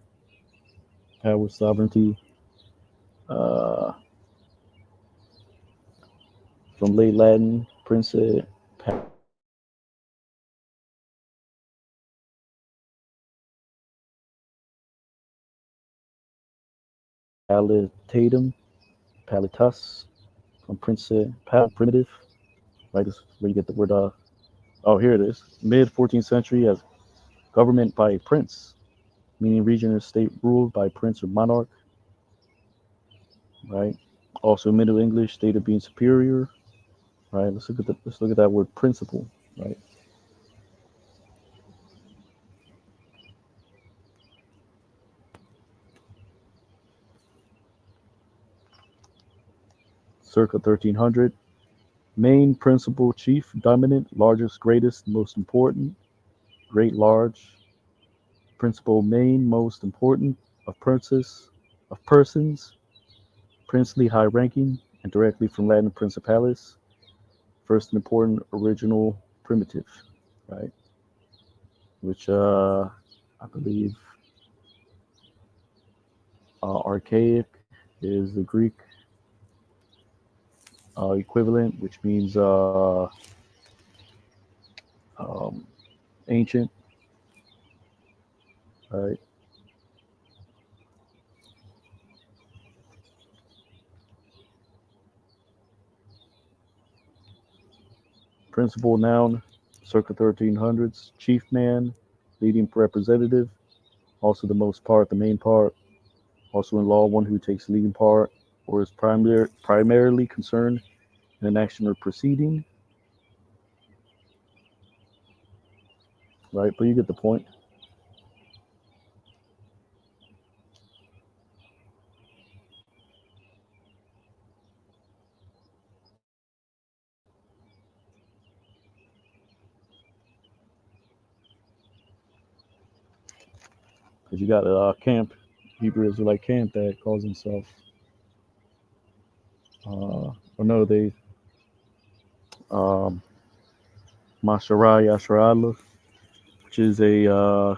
Power, sovereignty, uh, from late Latin, palitatum, palitas, from primitive, right? This is where you get the word, oh, here it is. Mid 14th century as government by a prince, meaning region or state ruled by prince or monarch, right? Also Middle English, state of being superior, right? Let's look at that word principle, right? Circa 1300. Main, principal, chief, dominant, largest, greatest, most important, great, large, principal, main, most important, of persons, princely, high ranking, and directly from Latin principalis, first and important, original, primitive, right? Which I believe archaic is the Greek equivalent, which means um, ancient, right? Principal noun, circa 1300s. Chief man, leading representative, also the most part, the main part. Also in law, one who takes leading part or is primarily concerned in an action or proceeding, right? But you get the point. Because you got a camp, Hebrew Israelite camp that calls himself, or no, they, um, Masharai Yasharallah, which is a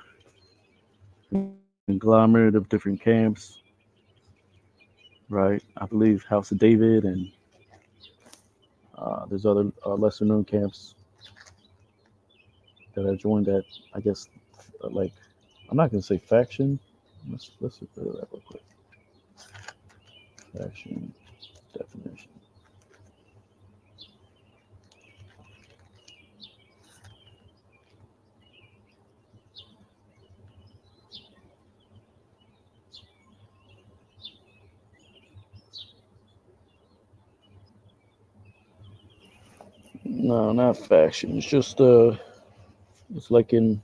conglomerate of different camps, right? I believe House of David, and there's other lesser known camps that have joined that, I guess, like, I'm not going to say faction, Let's look at that real quick. Faction definition. No, not faction. It's just it's like in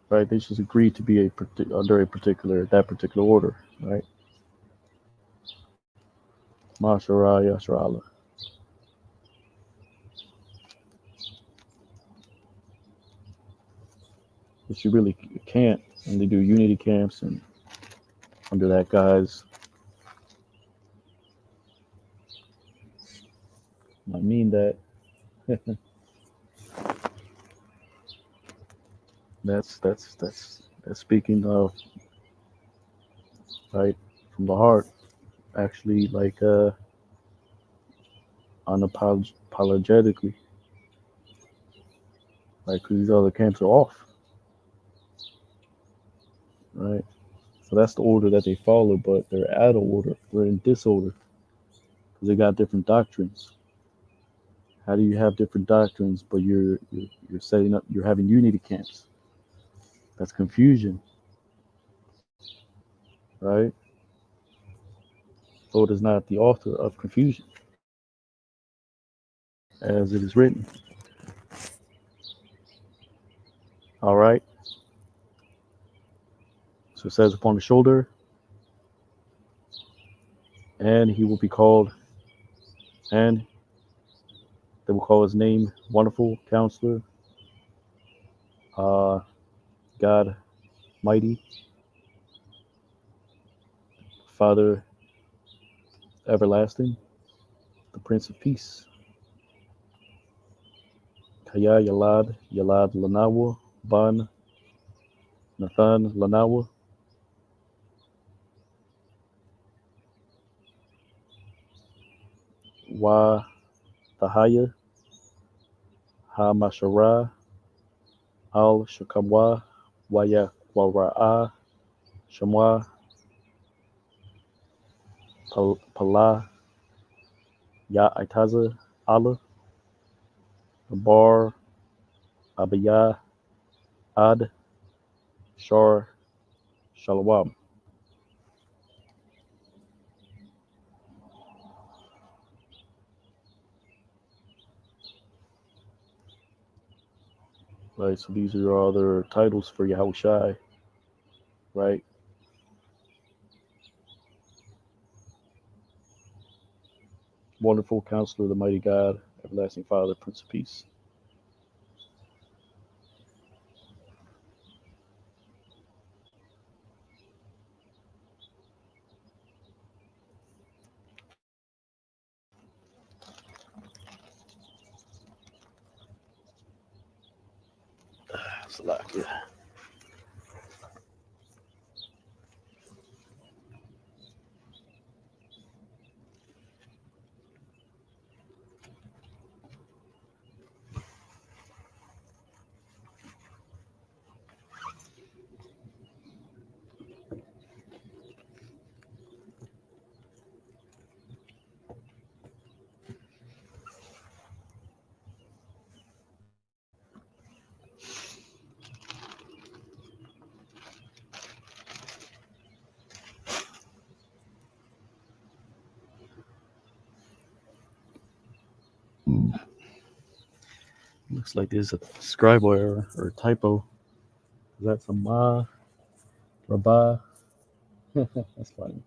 right. They just agreed to be under a particular order, right? Masharah Yasharala. But you really can't, and they do unity camps and under that guise. I mean that. That's speaking of right from the heart, actually, like unapologetically, like 'cause these other camps are off, right? So that's the order that they follow, but they're out of order. They're in disorder because they got different doctrines. How do you have different doctrines, but you're setting up, you're having unity camps? That's confusion, right? Lord is not the author of confusion, as it is written. All right. So it says upon the shoulder, and he will be called, and they will call his name Wonderful Counselor, uh, God Mighty, Father Everlasting, the Prince of Peace. Kaya Yalad Lanawa, Ban Nathan Lanawa. Wa Tahaya, Ha Mashara, Al Shakamwa, Waya Wara'a, Shamwa, Pala, Ya Itaza, Allah, Bar, Abaya, Ad, Shar, Shalawam. Right, so these are other titles for Yahushai, right? Wonderful Counselor, the Mighty God, Everlasting Father, Prince of Peace. That's a lot, yeah. Looks like there's a scribe error or typo. That's a Ma, Rabah. That's funny.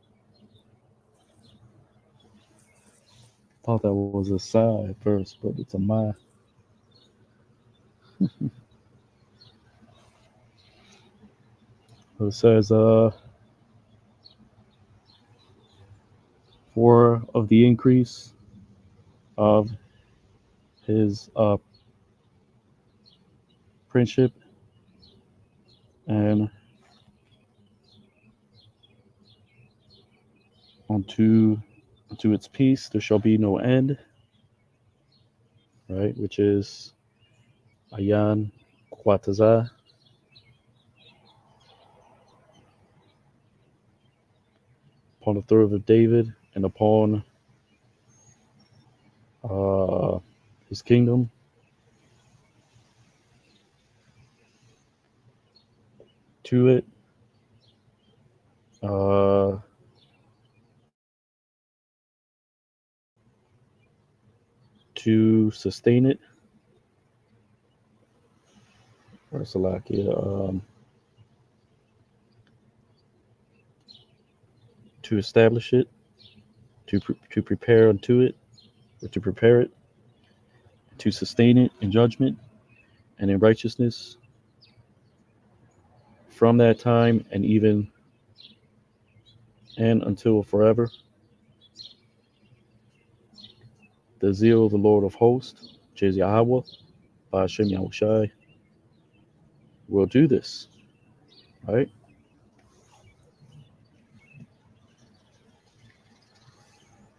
Thought that was a Sa at first, but it's a Ma. It says, for of the increase of his friendship and unto its peace there shall be no end, right? Which is Ayan Quataza, upon the throne of David and upon his kingdom, to it, to sustain it, or Salakia, to establish it, to prepare unto it, or to prepare it, to sustain it in judgment and in righteousness from that time and even and until forever. The zeal of the Lord of hosts, which is Yahweh, by Hashem Yahushai, will do this, right?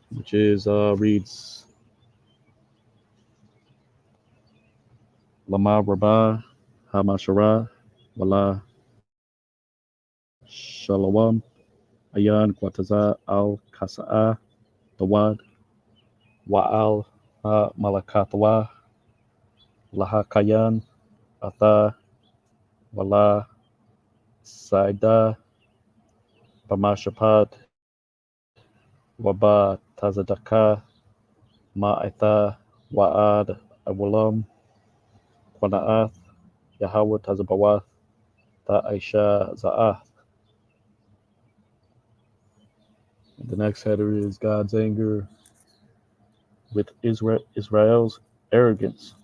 Which is reads Lama Rabah Hamashara Wala Shalawam Ayan Quataza Al Kasa'a Dawad Wa'al Malakatwa Lahakayan Atha Wala Saida Bamashapad Waba Tazadaka Ma'atha Wa'ad Awalam Qana'ath Yahweh Tazabawath Ta'aisha Za'ath. The next header is God's anger with Israel's arrogance.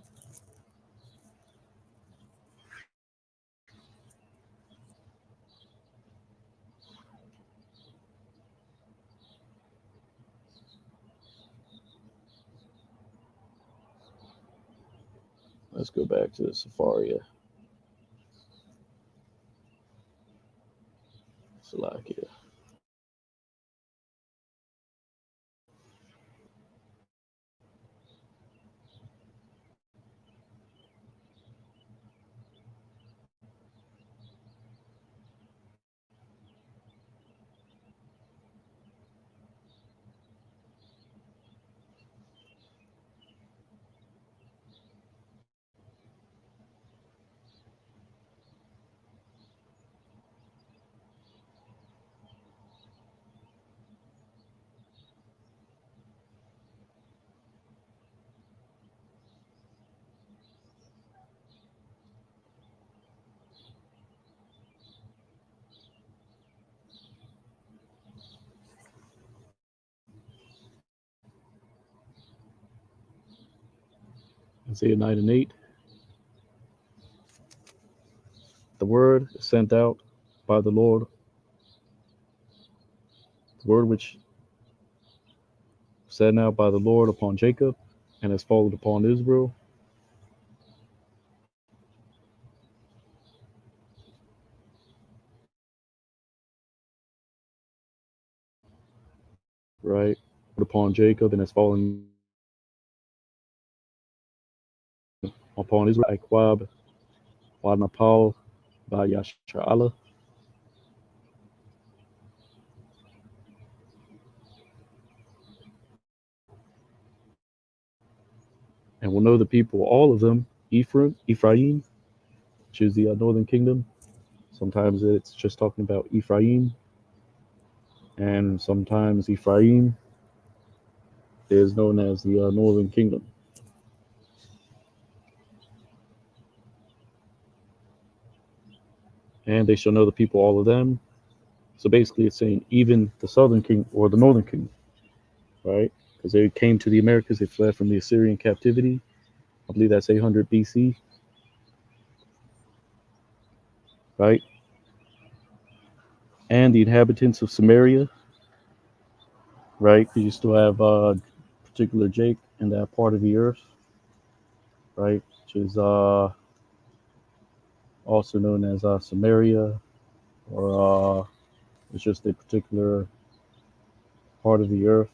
Let's go back to the Safaria. Salakia. Isaiah 9 and 8. The word is sent out by the Lord, the word which sent out by the Lord upon Jacob and has fallen upon Israel. Right? Upon Jacob and has fallen upon Israel. Iqwab wa Napal by Yashar'Allah. And will know the people, all of them, Ephraim, which is the northern kingdom. Sometimes it's just talking about Ephraim, and sometimes Ephraim is known as the northern kingdom. And they shall know the people, all of them. So basically, it's saying even the southern king or the northern kingdom, right? Because they came to the Americas, they fled from the Assyrian captivity. I believe that's 800 BC, right? And the inhabitants of Samaria, right? Because you still have particular Jake in that part of the earth, right? Which is also known as Samaria, or it's just a particular part of the earth.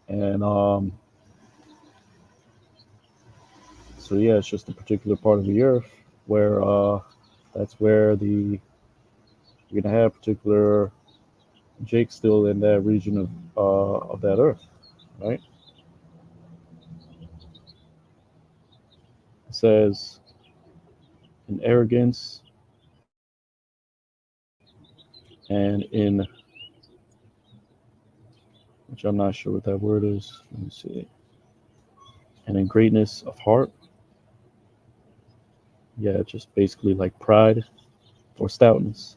And so yeah, it's just a particular part of the earth where that's where the You're gonna have particular Jake still in that region of that earth, right? It says in arrogance and in, which I'm not sure what that word is. Let me see. And in greatness of heart. Yeah, just basically like pride or stoutness.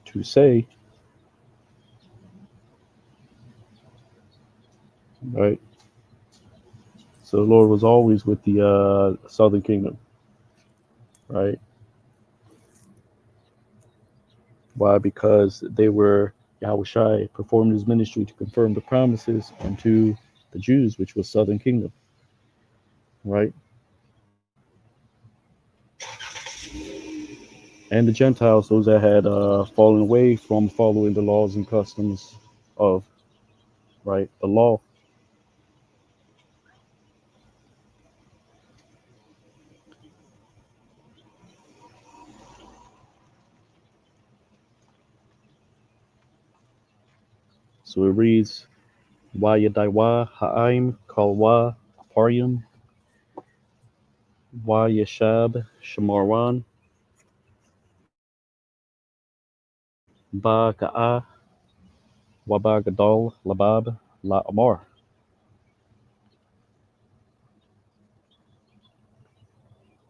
To say, right? So the Lord was always with the southern kingdom, right? Why? Because they were Yahushai performed his ministry to confirm the promises unto the Jews, which was southern kingdom, right? And the Gentiles, those that had fallen away from following the laws and customs of, right, the law. So it reads, Wa Yadaiwa Ha'im Kalwa Aparyum Wa Yeshab Shamaran Ba Ga'a Wa Ba Gadol Labab La Amar.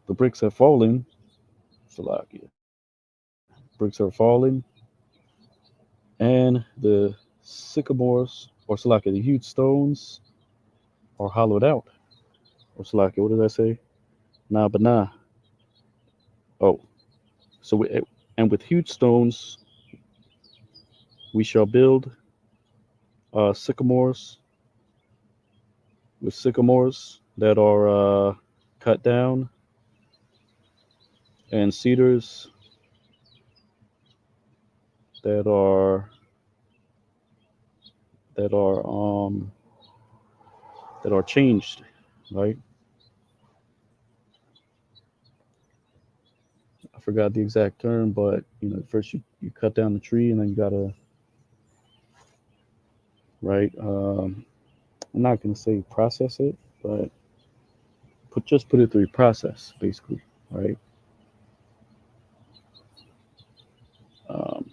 The bricks have fallen, Salakia. Bricks are falling, and the sycamores, or Salakia, the huge stones, are hollowed out. Or Salakia, what did I say? Nah, but nah. Oh, so and with huge stones we shall build sycamores, with sycamores that are cut down, and cedars that are that are um that are changed, right? I forgot the exact term, but first you cut down the tree, and then you gotta, right. I'm not gonna say process it, but put it through process, basically, right? Um,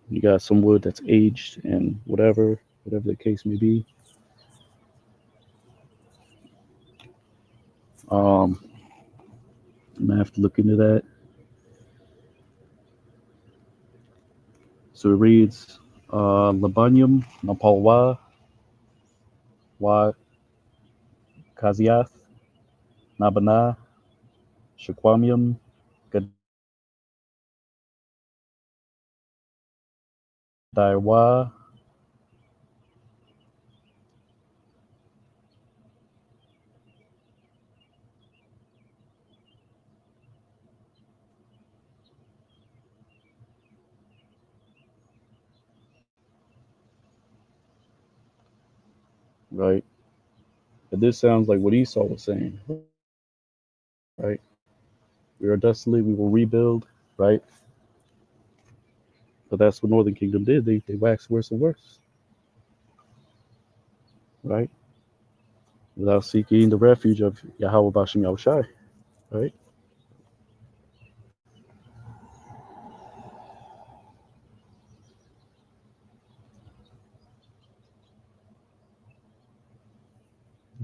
you got some wood that's aged and whatever the case may be. Um, I'm gonna have to look into that. So it reads, Labanium Napalwa Wa Kaziath Nabana Shaquamium Gadaiwa. Right? But this sounds like what Esau was saying, right? We are desolate, we will rebuild, right? But that's what Northern Kingdom did. They waxed worse and worse, right? Without seeking the refuge of Yahweh Bashim Yahushai, right?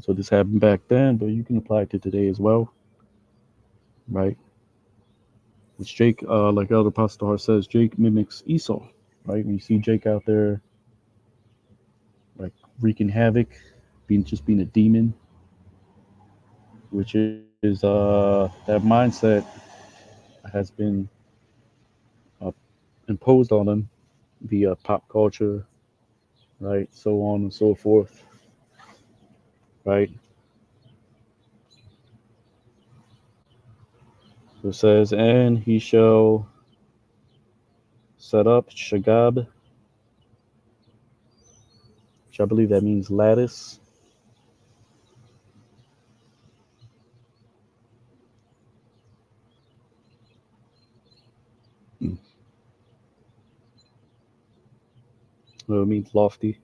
So this happened back then, but you can apply it to today as well, right? Which Jake, like Elder Pastor says, Jake mimics Esau, right? When you see Jake out there, like wreaking havoc, being a demon, which is that mindset has been uh, imposed on him via pop culture, right? So on and so forth, right? So it says, and he shall set up Shagab, which I believe that means lattice. No, it means lofty.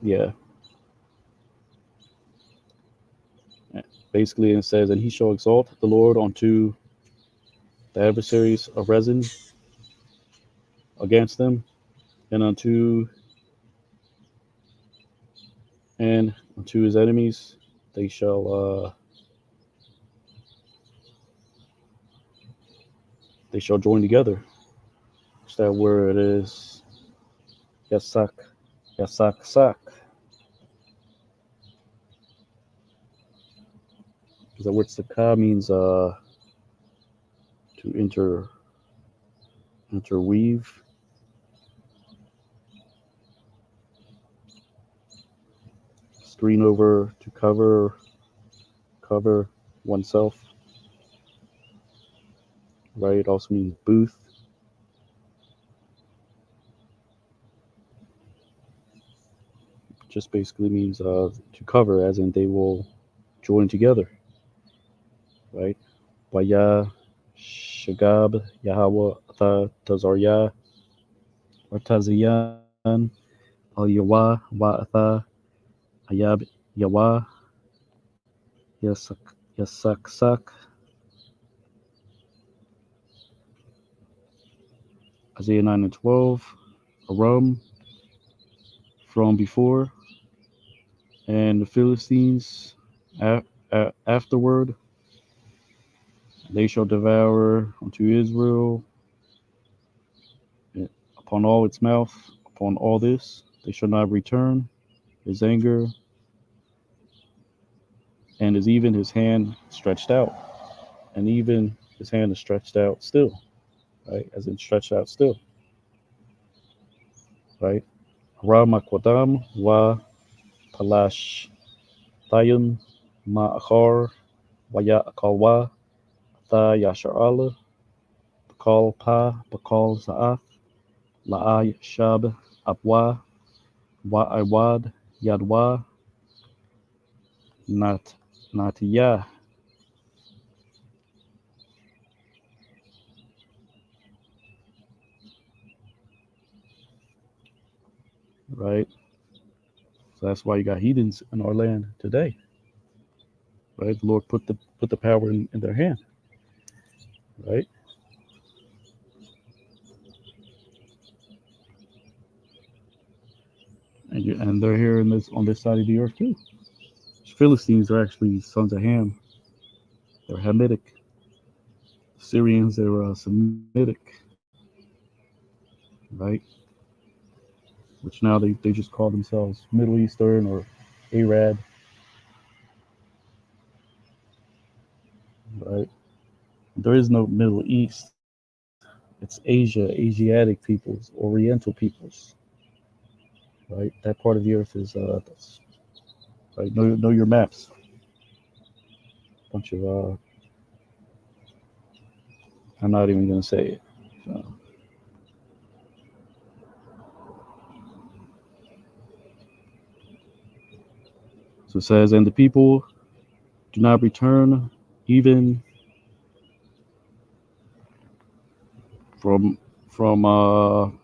Yeah. Basically, it says, and he shall exalt the Lord unto the adversaries of resin against them, and unto his enemies they shall join together. What's that word? It is yasak, yasak sak. Because the word sakah means to interweave. Screen over, to cover oneself. Right? It also means booth. Just basically means to cover, as in they will join together. Right? Waya Shagab Yahweh Tazarya Taziyan Al Yawa Wa'atha Ayab Yawa Yasak Isaiah 9 and 12, Aram from before, and the Philistines afterward. They shall devour unto Israel upon all its mouth, upon all this. They shall not return. His anger and is even his hand stretched out. And even his hand is stretched out still, right? As in stretched out still, right? Ra Makwadam wa Palash Thayun Ma'achar Waya Akalwa Tha Yashar Allah Bakal Pa Bakal Za'ath La'ay Shab Abwa Wa'awad Yadwa Nat Natiyah, right? So that's why you got heathens in our land today, right? The Lord put the power in their hand, right? And they're here in this on this side of the earth too. Philistines are actually sons of Ham. They're Hamitic. Syrians, they were Semitic, right? Which now they just call themselves Middle Eastern or Arab, right? There is no Middle East. It's Asia, Asiatic peoples, Oriental peoples, right? That part of the earth is right. Know your maps. Bunch of I'm not even gonna say it. So, so it says, and the people do not return, even from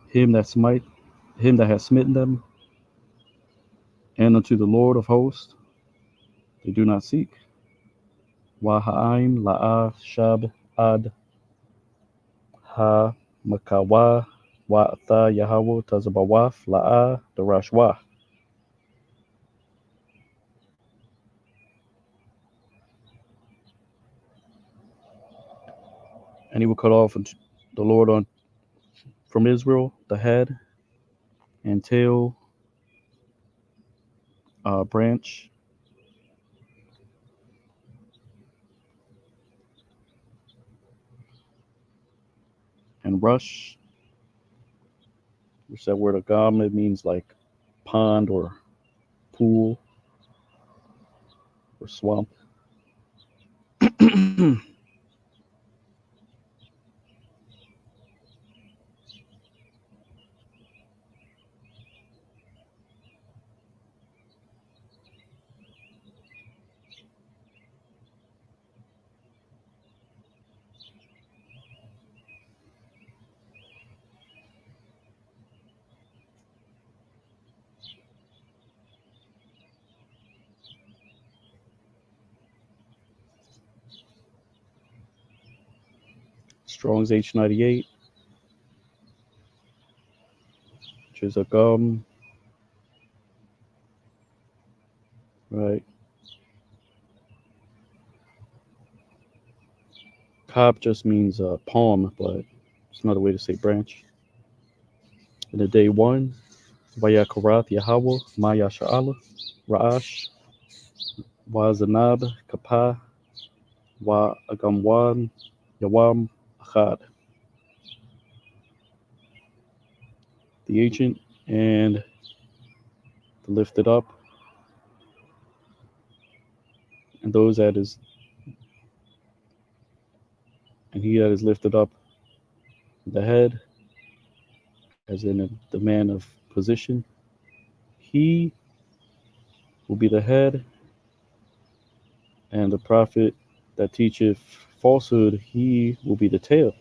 him that smite him that has smitten them, and unto the Lord of hosts they do not seek. Waha'im la'a shab ad ha makawa wa'atha Yahweh tazabawaf la'a darashwa. And he will cut off the Lord on from Israel the head and tail, branch, and rush, which that word agam, it means like pond or pool or swamp. Strong's H98, which is a gum, right? Kab just means palm, but it's another way to say branch. In the day one, Vayakarath Yahweh, Maya Sha'ala, Ra'ash, Wa Zanab, Kapah, Wa Agamwan, Yawam, Achad. The ancient and the lifted up, and those that is, and he that is lifted up the head, as in the man of position, he will be the head, and the prophet that teacheth falsehood, he will be the tail.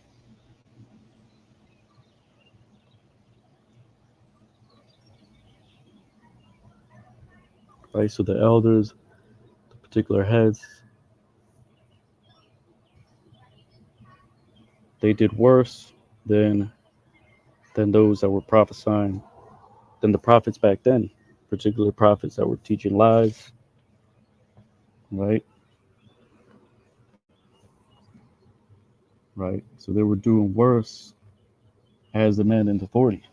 Right? So the elders, the particular heads, they did worse than those that were prophesying, than the prophets back then, particular prophets that were teaching lies, right? Right. So they were doing worse as the men in authority.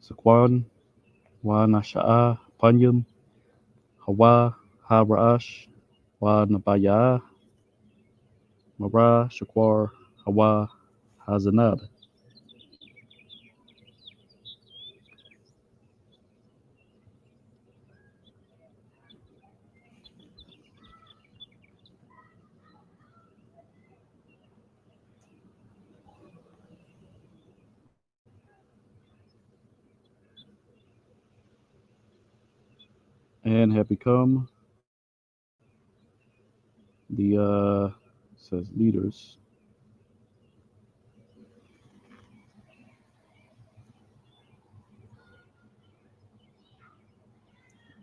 Saquan, Wa Nasha'a, Panyam, Hawa, Ha Ra'ash, Wa Nabaya, Mara, Shakwar, Hawa, Hazanab. And have become the says leaders.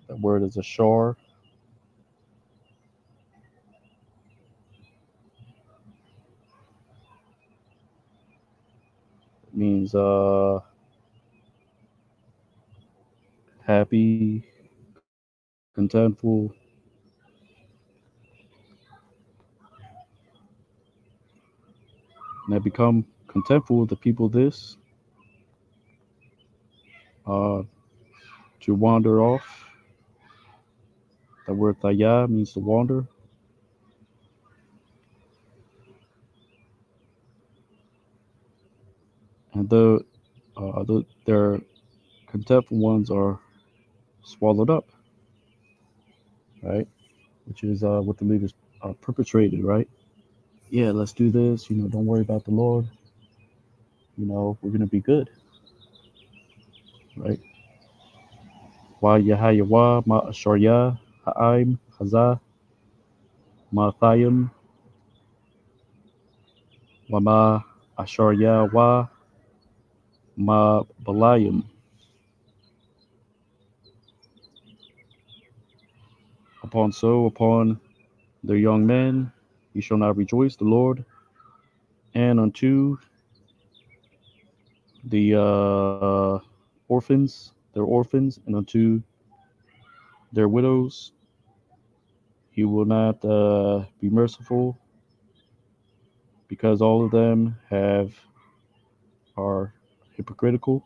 That word is ashar. It means happy, contentful, and have become contentful the people this uh, to wander off. The word taya means to wander, and their contemptful ones are swallowed up, right? Which is what the leaders perpetrated, right? Yeah, let's do this. Don't worry about the Lord. We're gonna be good, right? Wa Yahayawa Ma Asharya Ha'im Haza Ma Thayim Wa Ma Asharya Wa Ma Balayim. Upon their young men, you shall not rejoice the Lord, and unto the orphans, their orphans, and unto their widows, he will not be merciful, because all of them are hypocritical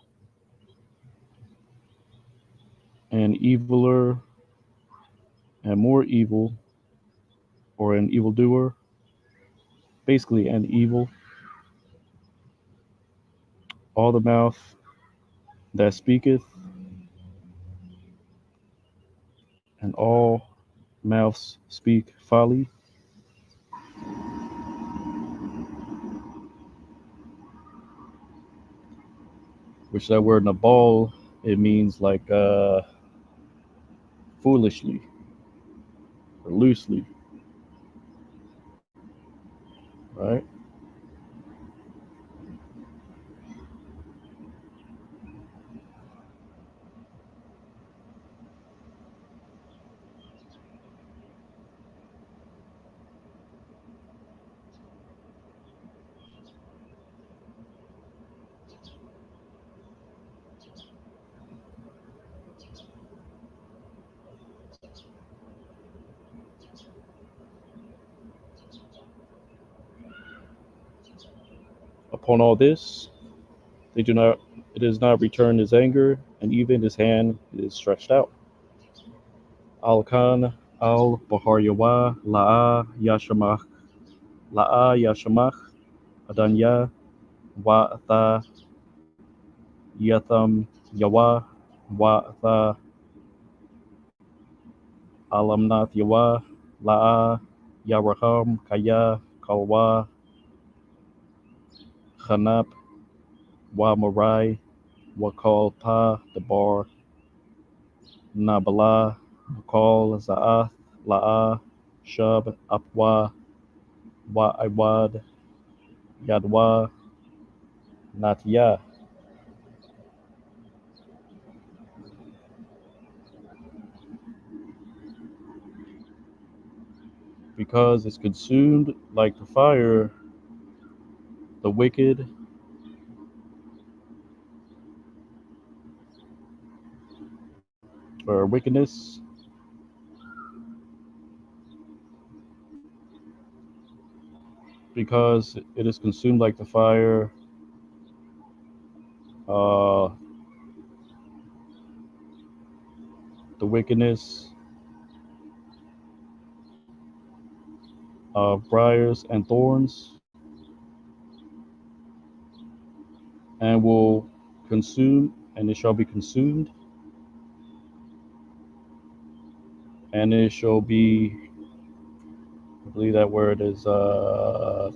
and eviler and more evil, or an evildoer, basically an evil. All the mouth that speaketh, and all mouths speak folly. Which that word nabal, it means like foolishly or loosely, right? Upon all this, they do not. It does not return his anger, and even his hand is stretched out. Al Khan al Bahar Yawa La'a Yashamach Adanya Wa Tha Yatham Yawa Wa Tha Alamnath Yawa La'a Yaraham Kaya Kalwa Khanap Wa Marai Wakal Pa Dabar Nabala Wakal Za'ath La'a Shub Apwa Wa Iwad Yadwa Natya, because it's consumed like the fire, the wicked or wickedness, because it is consumed like the fire, uh, the wickedness of briars and thorns, and will consume, and it shall be consumed, and it shall be, I believe that word is to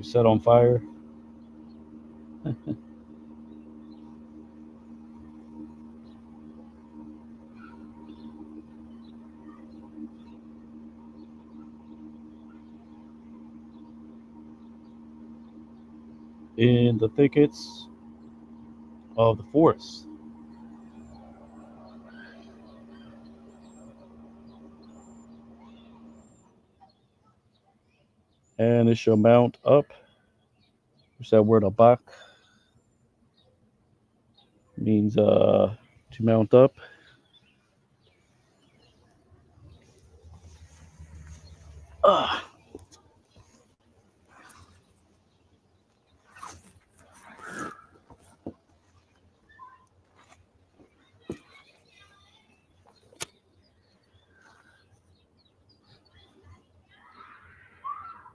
set on fire. In the thickets of the forest, and it shall mount up. What's that word? Abak means to mount up. Uh,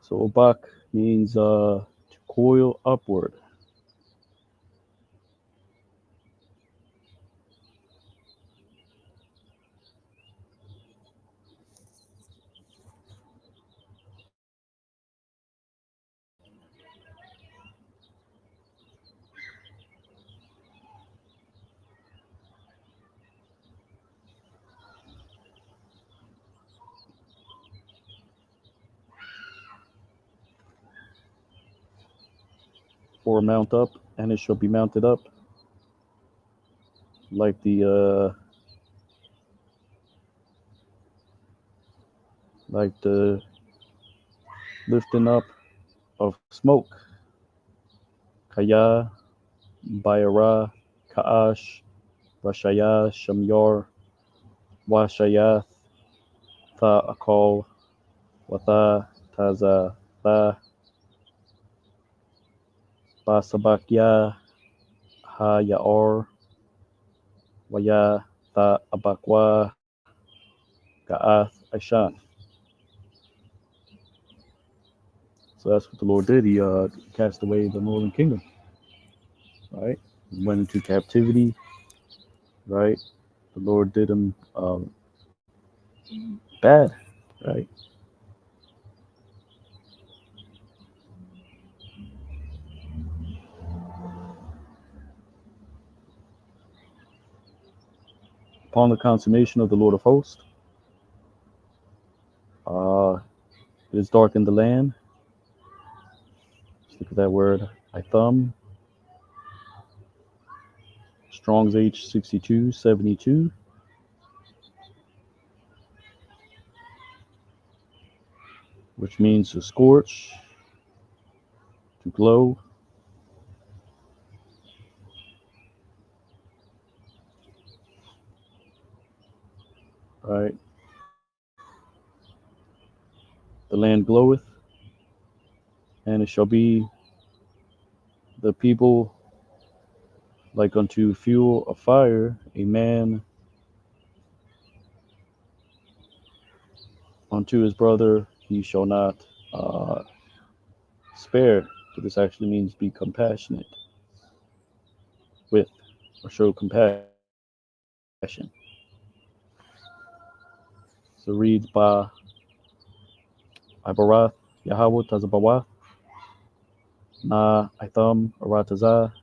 so Abak means to coil upward. Or mount up, and it shall be mounted up, like the lifting up of smoke. Kaya, Bayara, Kaash, Rashaya, Shamyor, Washayath, Tha Akol, Watha, Taza, Tha, Basabakya, Ha Yaor, Waya, Tha Abakwa, Ga'ath, Aishan. So that's what the Lord did. He cast away the northern kingdom, right? He went into captivity, right? The Lord did him bad, right? Upon the consummation of the Lord of hosts, uh, it is dark in the land. Let's look at that word, Itham, Strong's H6272, which means to scorch, to glow. Right? The land gloweth, and it shall be the people like unto fuel of fire, a man unto his brother he shall not uh, spare. But this actually means be compassionate with, or show compassion. So it reads by Ibarath Yahweh Tazabawath Na Itham Arataza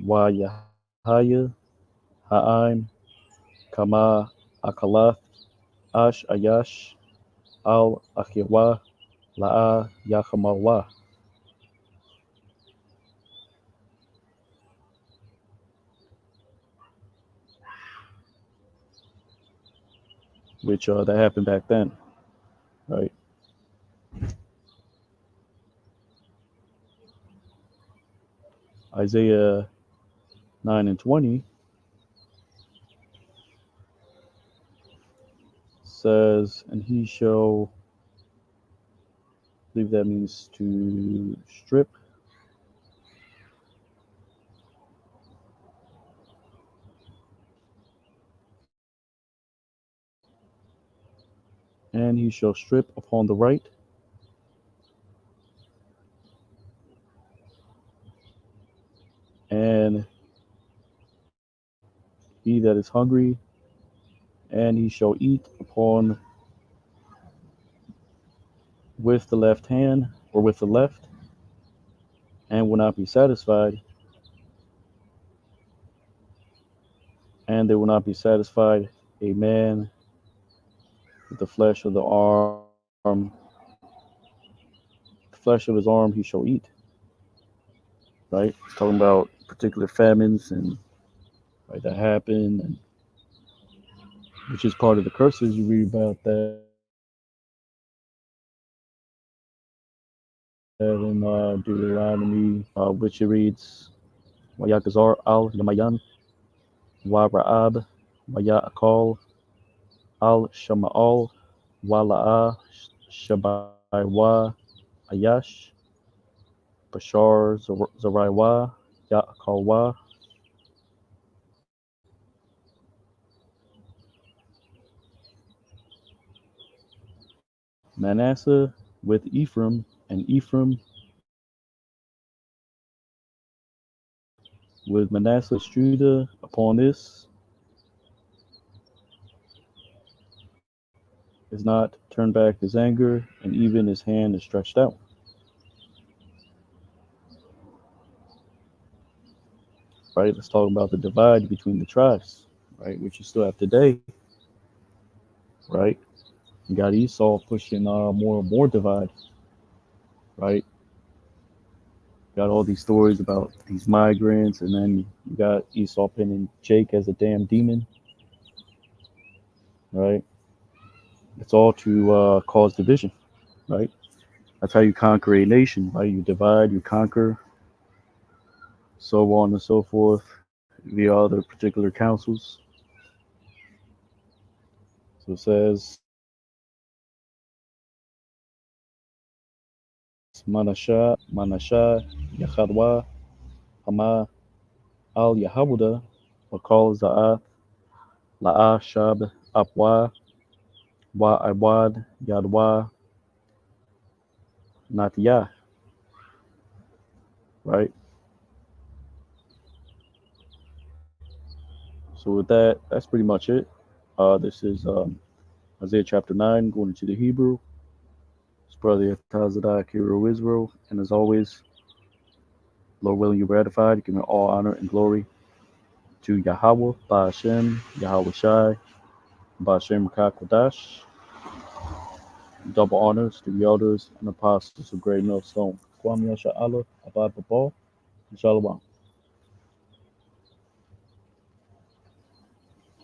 Wa Yahaya Ha'im Kama Akalath Ash Ayash Al Achiwa La'a Yachamawa, which that happened back then, right? Isaiah 9 and 20 says, and he shall, I believe that means to strip, and he shall strip upon the right, and he that is hungry, and he shall eat upon with the left hand, or with the left, and will not be satisfied, and they will not be satisfied. A man with the flesh of the arm, the flesh of his arm he shall eat. Right? It's talking about particular famines and right that happened, and which is part of the curses. You read about that in Deuteronomy, which it reads, "Wayakazar al Yamayan, wa Ra'ab, Wayakal al Shama'al, wa La'a Shabaiwa Ayash, Bashar Zaraiwa Ya'akalwa." Manasseh with Ephraim, and Ephraim with Manasseh Judah. Upon this is not turned back his anger, and even his hand is stretched out. Right? Let's talk about the divide between the tribes, right? Which you still have today, right? You got Esau pushing more and more divide, right? Got all these stories about these migrants, and then you got Esau pinning Jake as a damn demon, right? It's all to cause division, right? That's how you conquer a nation, right? You divide, you conquer, so on and so forth, via other particular councils. So it says, Manasha, Yachadwa, Hama, Al Yahabuda, Wakal Za'ath, La'a Shab, Apwa, Wa Ibad, Yadwa, Natiyah, right? So with that, that's pretty much it. This is Isaiah chapter 9, going into the Hebrew. It's brother Tazadak, hero of Israel. And as always, Lord willing, you ratified, giving all honor and glory to Yahweh, Ba'ashem, Yahweh Shai, Ba'ashem Kakwadash. Double honors to the elders and apostles of Great Millstone. Kwame Yasha Allah, Abad Babal, and Shalom.